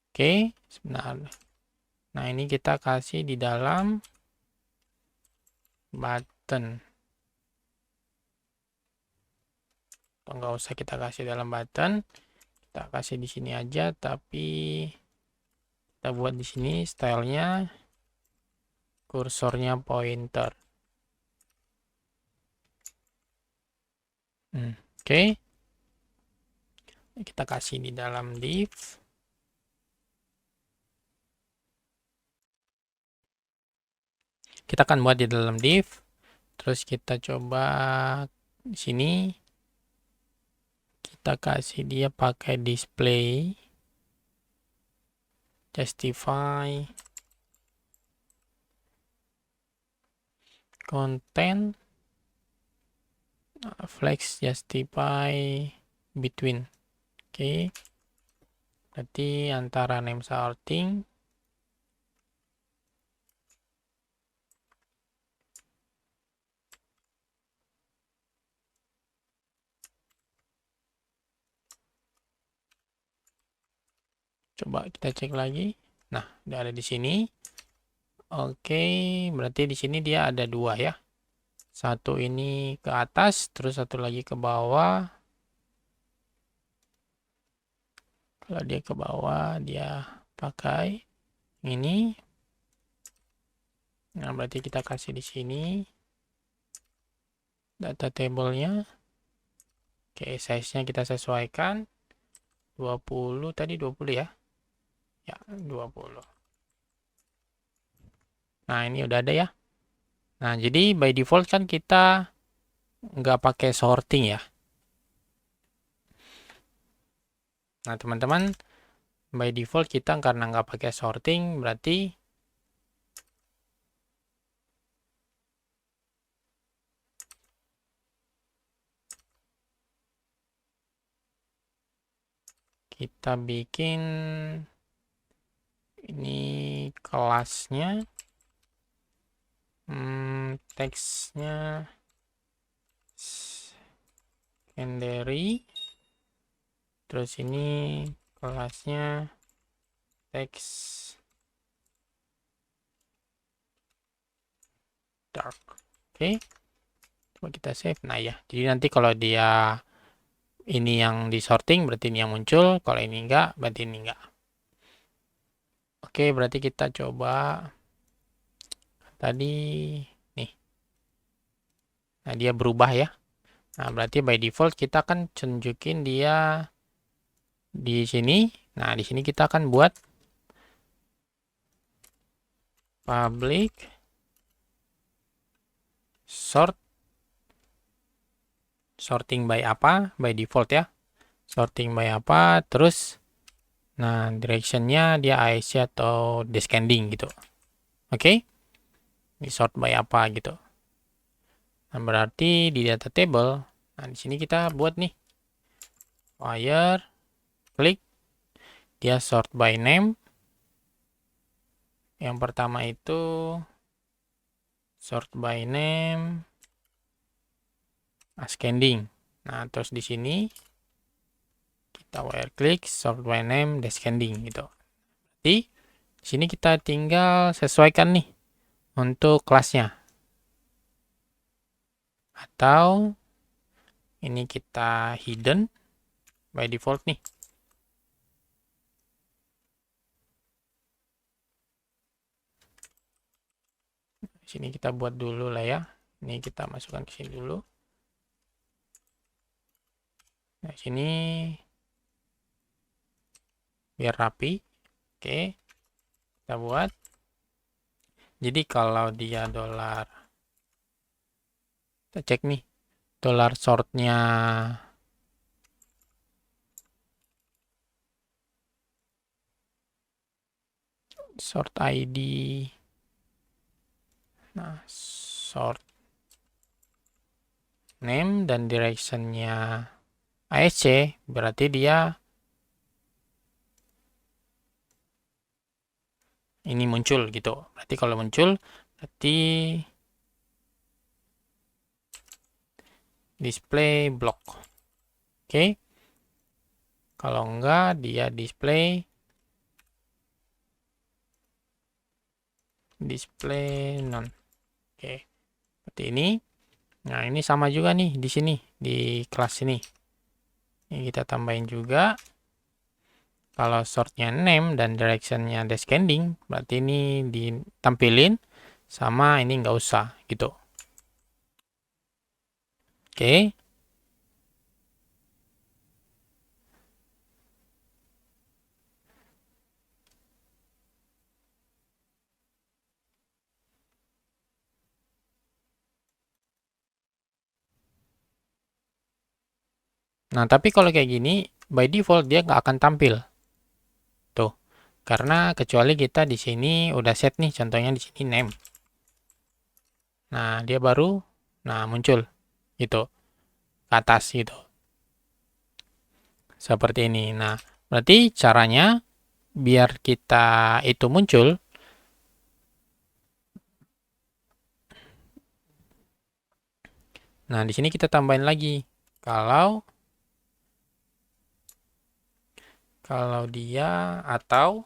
Oke, sebentar. Nah, ini kita kasih di dalam button. Enggak usah kita kasih dalam button. Kita kasih di sini aja, tapi kita buat di sini stylenya kursornya pointer. Oke. Kita kasih di dalam div. Kita akan buat di dalam div. Terus kita coba di sini. Kita kasih dia pakai display. Justify. Content. Flex justify between. Oke. Berarti antara name sorting. Coba kita cek lagi. Nah, udah ada di sini. Oke, berarti di sini dia ada dua ya. Satu ini ke atas, terus satu lagi ke bawah. Kalau dia ke bawah, dia pakai ini. Nah, berarti kita kasih di sini data table-nya. Oke, size-nya kita sesuaikan. 20, tadi 20 ya. Ya, 20. Nah, ini udah ada ya. Nah, jadi by default kan kita nggak pakai sorting ya. Nah, teman-teman, by default kita karena nggak pakai sorting, berarti kita bikin ini kelasnya, teksnya secondary, terus ini kelasnya teks dark. Oke, coba kita save. Nah ya, jadi nanti kalau dia ini yang di sorting berarti ini yang muncul, kalau ini enggak berarti ini enggak. Oke, berarti kita coba tadi nih. Nah, dia berubah ya. Nah, berarti by default kita akan tunjukin dia di sini. Nah, di sini kita akan buat public sorting by apa? By default ya. Sorting by apa? Terus nah, directionnya dia IC atau descending gitu. Oke. Di sort by apa gitu. Nah, berarti di data table, nah di sini kita buat nih wire, klik, dia sort by name. Yang pertama itu sort by name, ascending. Nah, terus di sini kita wire klik, sort by name, descending gitu. Jadi di sini kita tinggal sesuaikan nih untuk kelasnya. Atau ini kita hidden by default nih. Sini kita buat dulu lah ya. Ini kita masukkan ke sini dulu. Nah, sini biar rapi. Oke. Kita buat. Jadi kalau dia dolar, kita cek nih. Dolar sortnya sort ID. Nah, sort name dan directionnya ASC, berarti dia ini muncul gitu. Berarti kalau muncul, berarti display block. Oke. Kalau enggak, dia display none. Oke. Seperti ini. Nah, ini sama juga nih di sini, di kelas ini. Ini kita tambahin juga. Kalau sortnya name dan directionnya descending, berarti ini ditampilin. Sama ini nggak usah gitu. Oke. Nah, tapi kalau kayak gini, by default dia nggak akan tampil. Tuh. Karena kecuali kita di sini udah set nih, contohnya di sini name. Nah, dia baru muncul gitu ke atas gitu. Seperti ini. Nah, berarti caranya biar kita itu muncul. Nah, di sini kita tambahin lagi. Kalau dia atau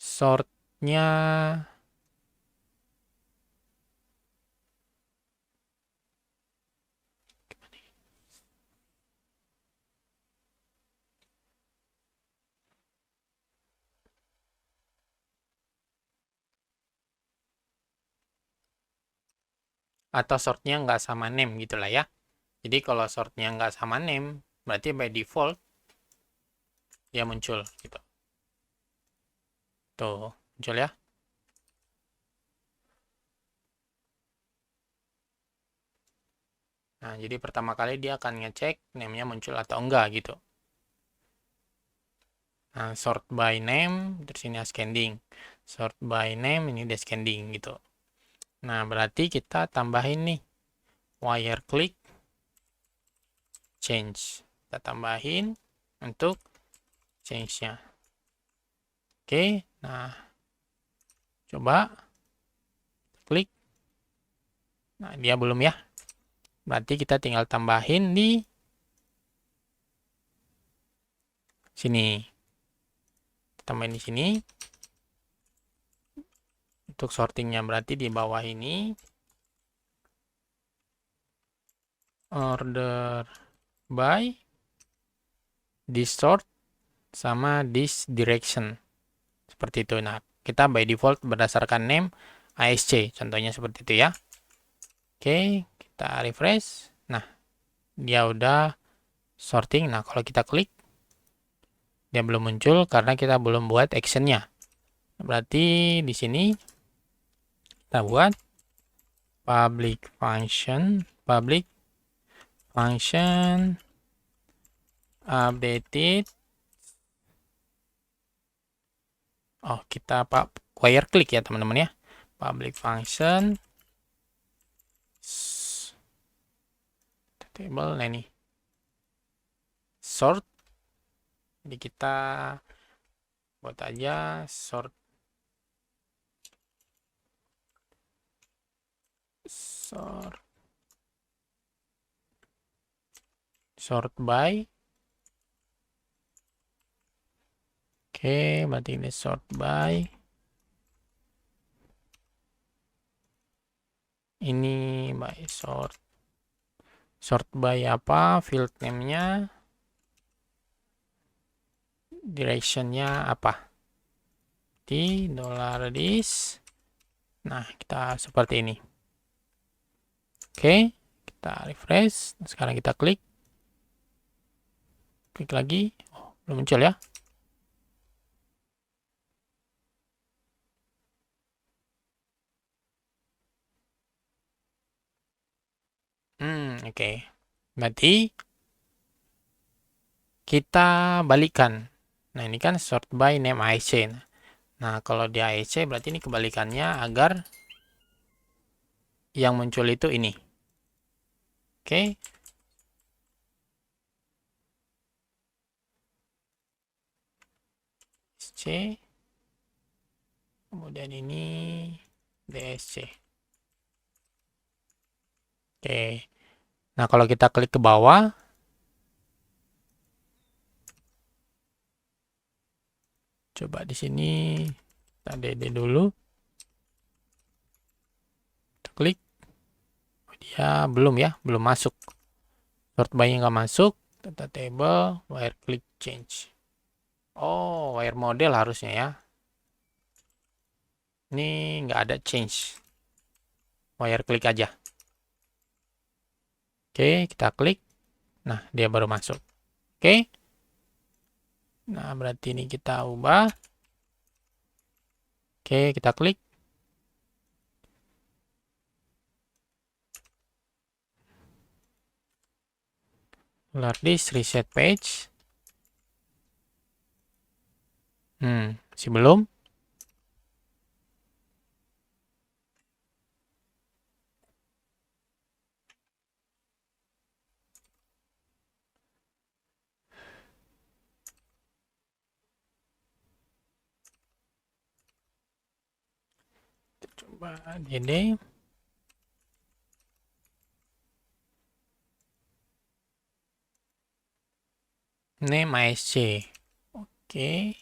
sortnya atau sortnya nggak sama name gitulah ya. Jadi kalau sortnya nggak sama name, berarti by default dia muncul gitu. Tuh, muncul ya. Nah, jadi pertama kali dia akan ngecek name-nya muncul atau enggak gitu. Nah, sort by name, terus ini ascending. Sort by name, ini descending gitu. Nah, berarti kita tambahin nih wire click change. Kita tambahin untuk change-nya. Oke, nah coba klik. Nah, dia belum ya. Berarti kita tinggal tambahin di sini. Tambahin di sini. Untuk sortingnya berarti di bawah ini. Order by this sort sama this direction. Seperti itu. Nah, kita by default berdasarkan name ASC. Contohnya seperti itu ya. Oke, kita refresh. Nah, dia udah sorting. Nah, kalau kita klik, dia belum muncul karena kita belum buat actionnya. Berarti di sini kita buat public function updated. Oh, kita wire click ya teman-teman ya. Public function table, nah ini sort. Jadi kita buat aja sort by. Oke. Oke, berarti ini sort by. Ini by sort. Sort by apa? Field name-nya. Direction-nya apa? Di $this. Nah, kita seperti ini. Oke, kita refresh. Sekarang kita klik. Klik lagi. Oh, belum muncul ya. Oke. Berarti kita balikan. Nah, ini kan sort by name IC. Nah, kalau di IC berarti ini kebalikannya agar yang muncul itu ini. Oke. SC. Kemudian ini DSC. Oke. Nah, kalau kita klik ke bawah, coba di sini kita DD dulu. Kita klik. Oh, dia belum ya, belum masuk. Sort by nggak masuk. Data table, wire click change. Oh, wire model harusnya ya. Ini nggak ada change. Wire click aja. Oke, kita klik. Nah, dia baru masuk. Oke. Nah, berarti ini kita ubah. Oke, kita klik. This reset page. Masih belum. Coba DD. Name ISC. Oke.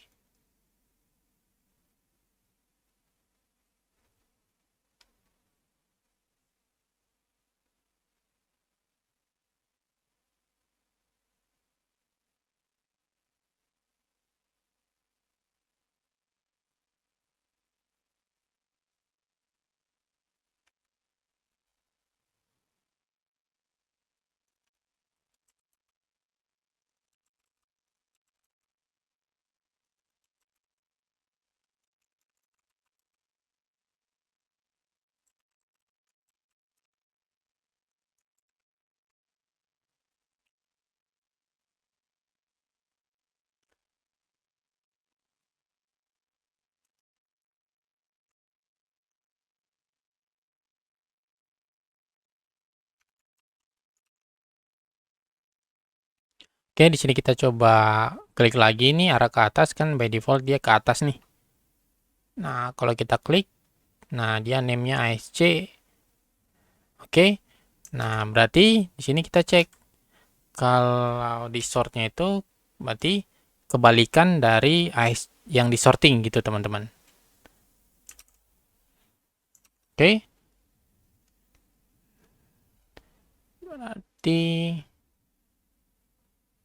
Oke, di sini kita coba klik lagi nih arah ke atas kan by default dia ke atas nih. Nah, kalau kita klik, nah dia name-nya ASC. Oke. Nah, berarti di sini kita cek kalau di sortnya itu berarti kebalikan dari AS yang di sorting gitu, teman-teman. Oke. Berarti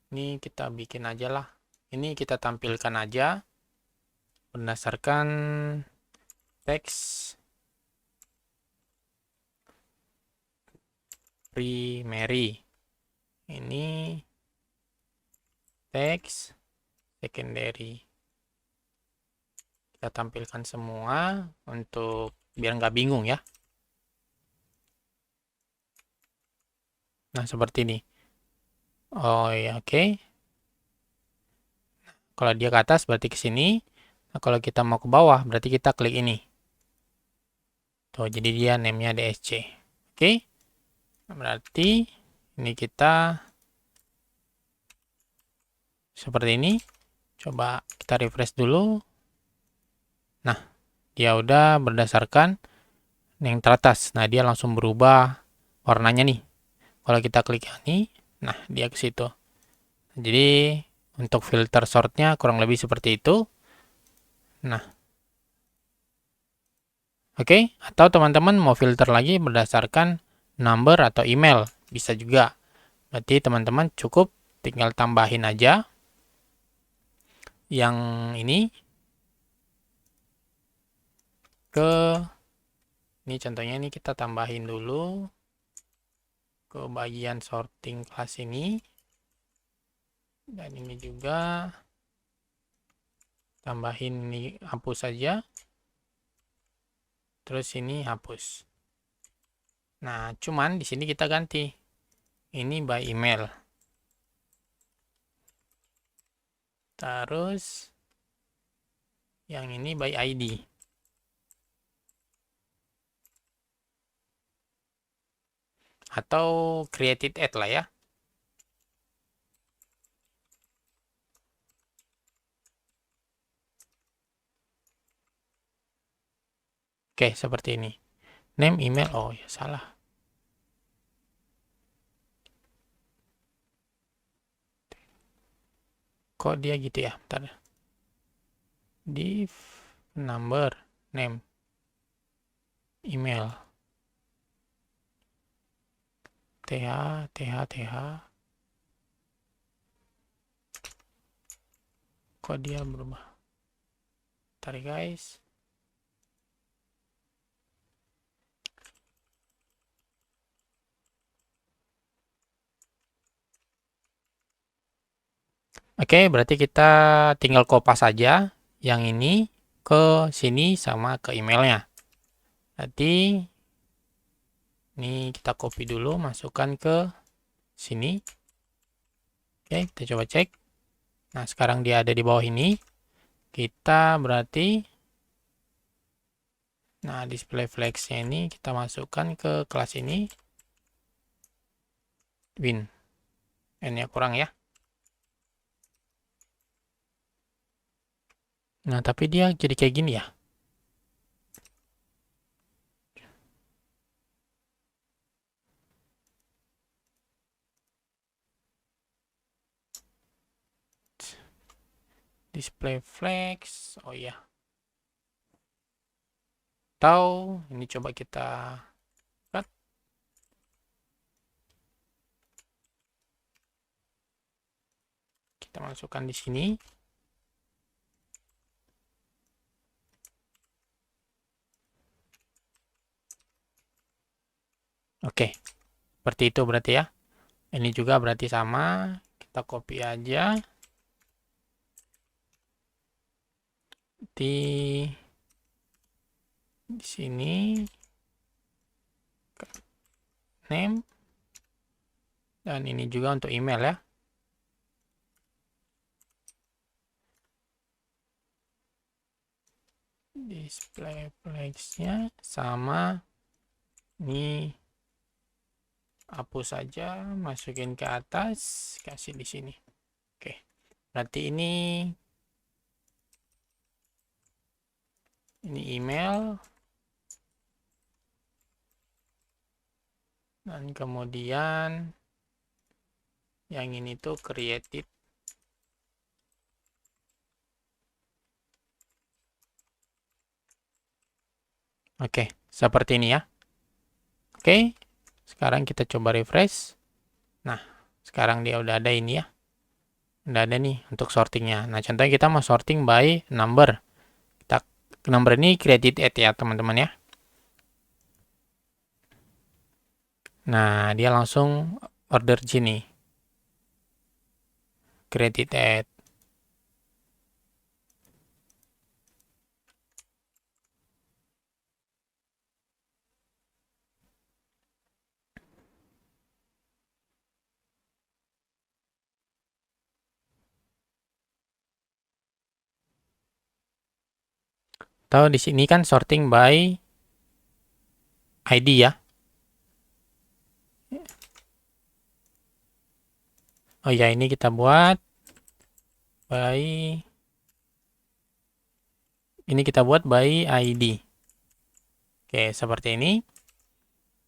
ini kita bikin aja lah. Ini kita tampilkan aja berdasarkan teks primary. Ini teks secondary. Kita tampilkan semua untuk biar nggak bingung ya. Nah, seperti ini. Oh ya, oke. Kalau dia ke atas berarti ke sini. Nah, kalau kita mau ke bawah berarti kita klik ini. Tuh, jadi dia name-nya DSC. Oke. Nah, berarti ini kita seperti ini. Coba kita refresh dulu. Nah, dia udah berdasarkan yang teratas. Nah, dia langsung berubah warnanya nih. Kalau kita klik ini, nah dia ke situ. Jadi untuk filter sortnya kurang lebih seperti itu. Nah, oke, atau teman-teman mau filter lagi berdasarkan number atau email, bisa juga. Berarti teman-teman cukup tinggal tambahin aja yang ini ini contohnya ini kita tambahin dulu ke bagian sorting kelas ini. Dan ini juga tambahin ini hapus saja. Terus ini hapus. Nah, cuman di sini kita ganti. Ini by email. Terus yang ini by ID. Atau created ad lah ya. Oke, seperti ini. Name, email, oh ya salah. Kok dia gitu ya? Bentar. Div, number, name, email. TH. Kok dia berubah? Tarik guys. Oke, berarti kita tinggal kopas saja yang ini ke sini sama ke emailnya. Nanti ini kita copy dulu, masukkan ke sini. Oke, kita coba cek. Nah, sekarang dia ada di bawah ini. Kita berarti, nah display flags-nya ini kita masukkan ke kelas ini. Win. N-nya kurang ya. Nah, tapi dia jadi kayak gini ya. Display flags. Oh iya. Atau ini coba kita cut. Kita masukkan di sini. Oke. Seperti itu berarti ya. Ini juga berarti sama. Kita copy aja. Di sini. Name. Dan ini juga untuk email ya. Display flags-nya sama. Ini hapus saja, masukin ke atas, kasih di sini. Oke. Berarti ini email. Dan kemudian yang ini tuh created. Oke, seperti ini ya. Oke, sekarang kita coba refresh. Nah, sekarang dia udah ada ini ya. Udah ada nih untuk sortingnya. Nah, contohnya kita mau sorting by number. Kita number ini created at ya teman-teman ya. Nah, dia langsung order sini. Created at. Tahu di sini kan sorting by ID ya. Oh ya, ini kita buat by ID. Oke, seperti ini.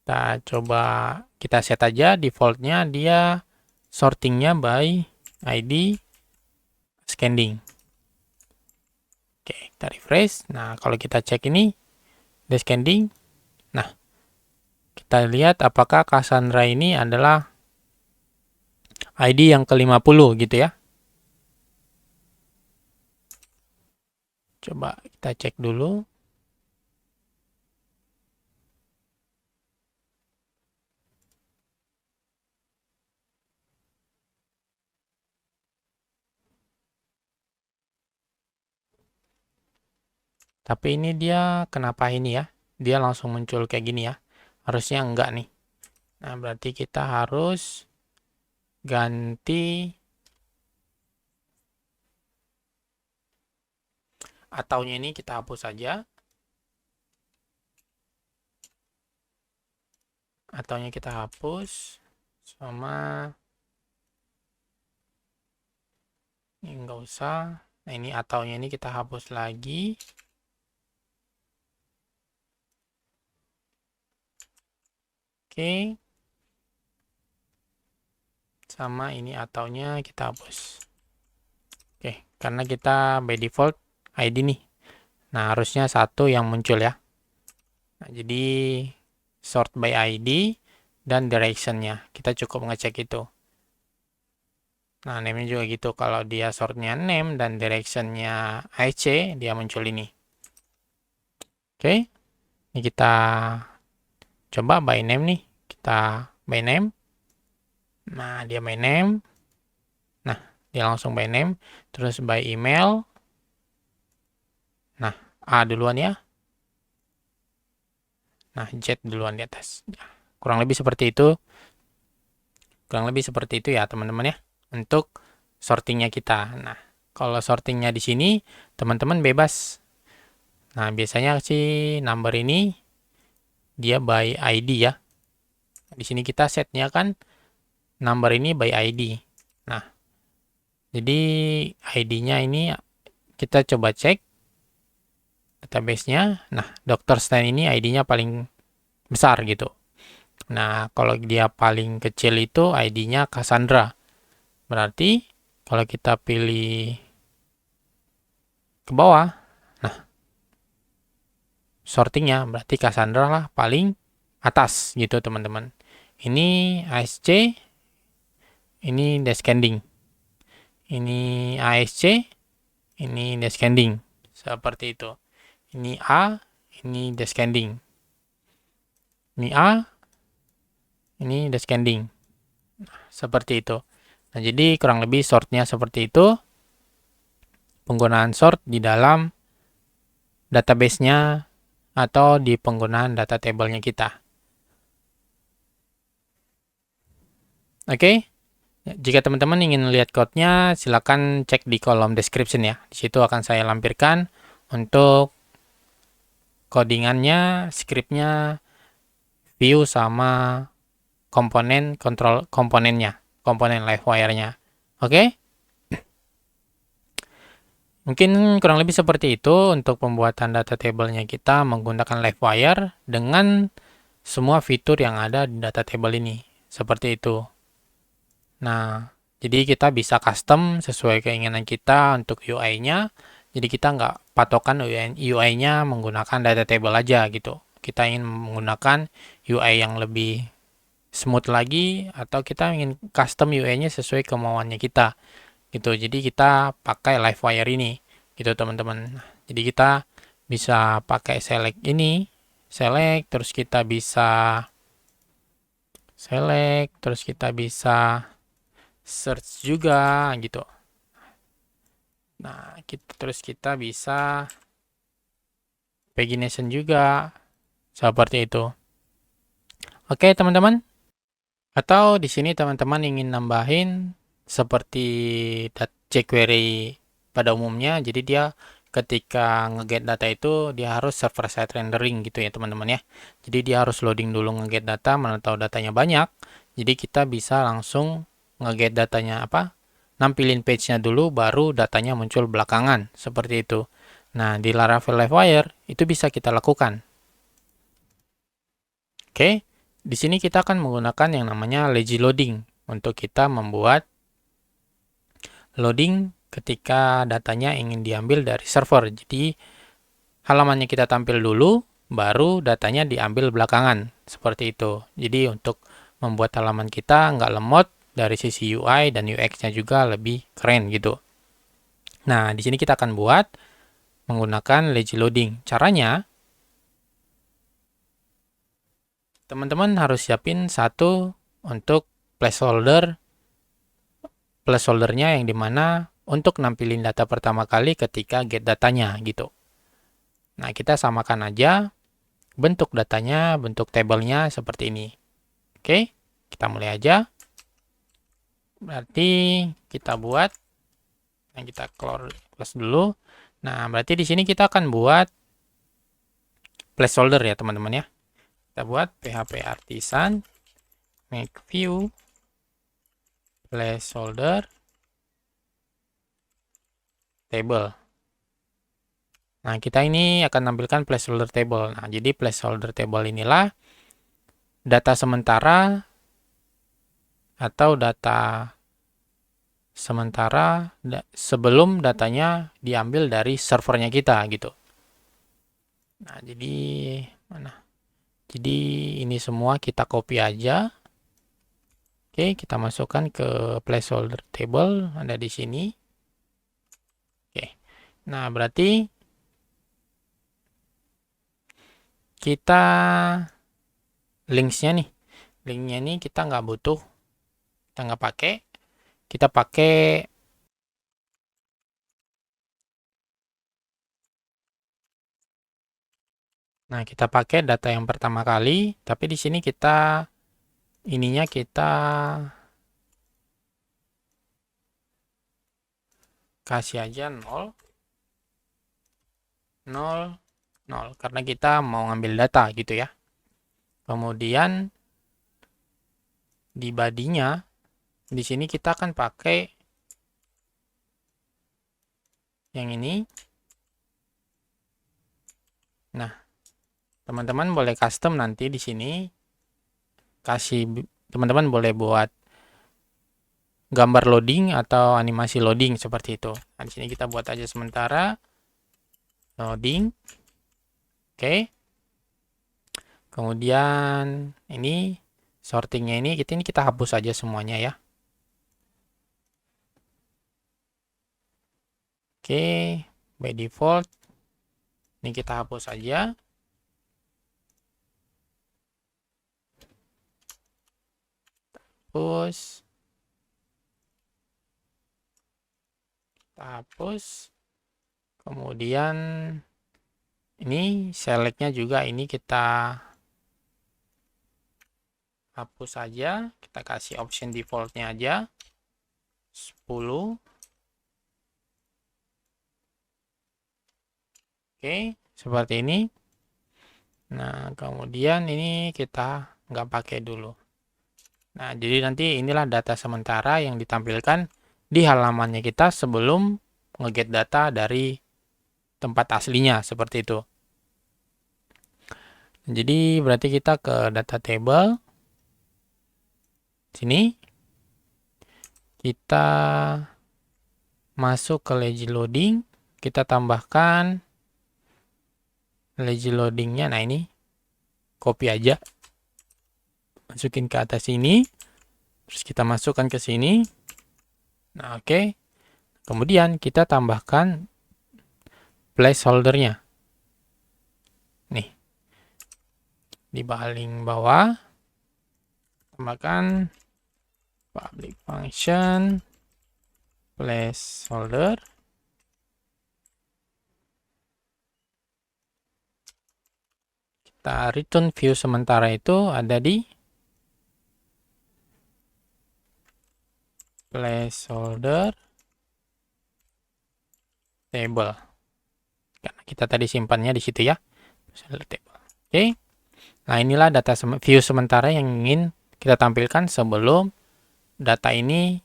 Kita coba kita set aja defaultnya dia sortingnya by ID scanning. Oke, Kita refresh. Nah, kalau kita cek ini descending. Nah, kita lihat apakah Cassandra ini adalah ID yang ke-50 gitu ya. Coba kita cek dulu. Tapi ini dia kenapa ini ya? Dia langsung muncul kayak gini ya. Harusnya enggak nih. Nah, berarti kita harus ganti ataunya ini kita hapus saja. Ataunya kita hapus sama ini enggak usah. Nah, ini ataunya ini kita hapus lagi. Oke. Sama ini ataunya kita hapus. Oke, karena kita by default ID nih. Nah, harusnya satu yang muncul ya. Nah, jadi sort by ID dan directionnya. Kita cukup ngecek itu. Nah, name-nya juga gitu. Kalau dia sortnya name dan directionnya IC, dia muncul ini. Oke, ini kita coba by name nih. Kita by name. Nah, dia by name. Nah, dia langsung by name. Terus by email. Nah, A duluan ya. Nah, Z duluan di atas. Kurang lebih seperti itu. Kurang lebih seperti itu ya, teman-teman ya. Untuk sortingnya kita. Nah, kalau sortingnya di sini, teman-teman bebas. Nah, biasanya si number ini dia by ID ya. Di sini kita setnya kan number ini by ID. Nah, jadi ID-nya ini kita coba cek database-nya. Nah, Dr. Stan ini ID-nya paling besar gitu. Nah, kalau dia paling kecil itu ID-nya Cassandra. Berarti kalau kita pilih ke bawah, nah sortingnya berarti Cassandra lah paling atas gitu teman-teman. Ini ASC, ini descending. Ini ASC, ini descending. Seperti itu. Ini A, ini descending. Ini A, ini descending. Seperti itu. Nah, jadi kurang lebih sortnya seperti itu. Penggunaan sort di dalam database-nya atau di penggunaan data table-nya kita. Oke, jika teman-teman ingin lihat code-nya, silakan cek di kolom description ya. Di situ akan saya lampirkan untuk codingannya, script-nya, view sama komponen kontrol komponennya, komponen livewire-nya. Oke? Mungkin kurang lebih seperti itu untuk pembuatan data table-nya kita menggunakan livewire dengan semua fitur yang ada di data table ini. Seperti itu. Nah, jadi kita bisa custom sesuai keinginan kita untuk UI-nya. Jadi kita nggak patokan UI-nya menggunakan data table aja gitu. Kita ingin menggunakan UI yang lebih smooth lagi atau kita ingin custom UI-nya sesuai kemauannya kita gitu. Jadi kita pakai livewire ini gitu teman-teman. Jadi kita bisa pakai select ini, select terus kita bisa select terus kita bisa search juga gitu. Nah, kita bisa pagination juga seperti itu. Oke, teman-teman. Atau di sini teman-teman ingin nambahin seperti jQuery pada umumnya, jadi dia ketika ngeget data itu dia harus server side rendering gitu ya teman-teman ya. Jadi dia harus loading dulu ngeget data, mana tahu datanya banyak. Jadi kita bisa langsung ngeget datanya nampilin page-nya dulu baru datanya muncul belakangan seperti itu. Nah, di Laravel Livewire itu bisa kita lakukan. Oke. Di sini kita akan menggunakan yang namanya lazy loading untuk kita membuat loading ketika datanya ingin diambil dari server. Jadi halamannya kita tampil dulu, baru datanya diambil belakangan, seperti itu. Jadi untuk membuat halaman kita nggak lemot, dari sisi UI dan UX-nya juga lebih keren gitu. Nah, di sini kita akan buat menggunakan lazy loading. Caranya, teman-teman harus siapin satu untuk placeholdernya yang dimana untuk nampilin data pertama kali ketika get datanya gitu. Nah, kita samakan aja bentuk datanya, bentuk tabelnya seperti ini. Oke, kita mulai aja. Berarti kita buat, yang kita close dulu. Nah, berarti di sini kita akan buat placeholder ya teman-teman ya. Kita buat PHP artisan make view placeholder table. Nah, kita ini akan tampilkan placeholder table. Nah, jadi placeholder table inilah data sementara atau data sementara sebelum datanya diambil dari servernya kita gitu. Nah, jadi mana? Jadi ini semua kita copy aja. Oke, kita masukkan ke placeholder table, ada di sini. Oke. Nah, berarti kita linksnya nih. Linknya ini kita nggak butuh, kita nggak pakai. Kita pakai kita pakai data yang pertama kali, tapi di sini kita ininya kita kasih aja 0 0 0 karena kita mau ngambil data gitu ya. Kemudian di body-nya di sini kita akan pakai yang ini. Nah, teman-teman boleh custom nanti di sini. Teman-teman boleh buat gambar loading atau animasi loading seperti itu. Nah, di sini kita buat aja sementara loading. Oke. Kemudian ini sortingnya ini kita hapus aja semuanya ya. Oke, by default ini kita hapus aja. Hapus. Kemudian ini selectnya juga ini kita hapus aja. Kita kasih option defaultnya aja 10. Oke, seperti ini. Nah, kemudian ini kita nggak pakai dulu. Nah, jadi nanti inilah data sementara yang ditampilkan di halamannya kita sebelum nge-get data dari tempat aslinya, seperti itu. Jadi berarti kita ke data table. Sini. Kita masuk ke lazy loading. Kita tambahkan lazy loadingnya. Nah, ini copy aja. Masukin ke atas sini. Terus kita masukkan ke sini. Nah, oke. Kemudian kita tambahkan placeholdernya. Nih. Di paling bawah. Tambahkan public function placeholder. Kita return view sementara itu ada di placeholder table. Karena kita tadi simpannya di situ ya. Placeholder table. Oke. Nah, inilah data view sementara yang ingin kita tampilkan sebelum data ini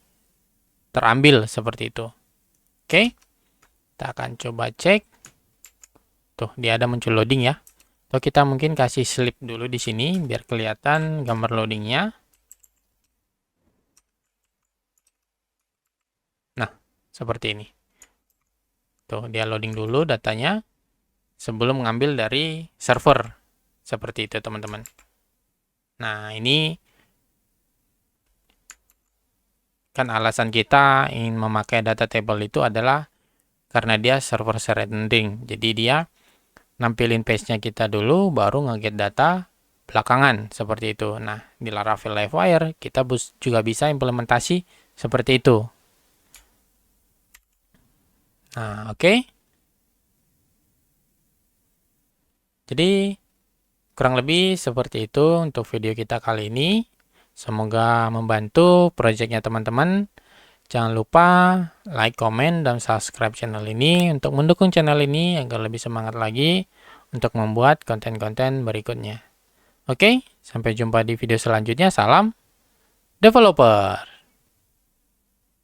terambil seperti itu. Oke. Kita akan coba cek. Tuh, dia ada muncul loading ya. Atau kita mungkin kasih sleep dulu di sini biar kelihatan gambar loadingnya. Nah, seperti ini. Tuh, dia loading dulu datanya sebelum mengambil dari server. Seperti itu, teman-teman. Nah, ini kan alasan kita ingin memakai data table itu adalah karena dia server rendering. Jadi dia nampilin page-nya kita dulu, baru nge-get data belakangan, seperti itu. Nah, di Laravel Livewire kita juga bisa implementasi seperti itu. Nah, oke. Jadi, kurang lebih seperti itu untuk video kita kali ini. Semoga membantu proyeknya teman-teman. Jangan lupa like, komen, dan subscribe channel ini untuk mendukung channel ini agar lebih semangat lagi untuk membuat konten-konten berikutnya. Oke, sampai jumpa di video selanjutnya. Salam developer!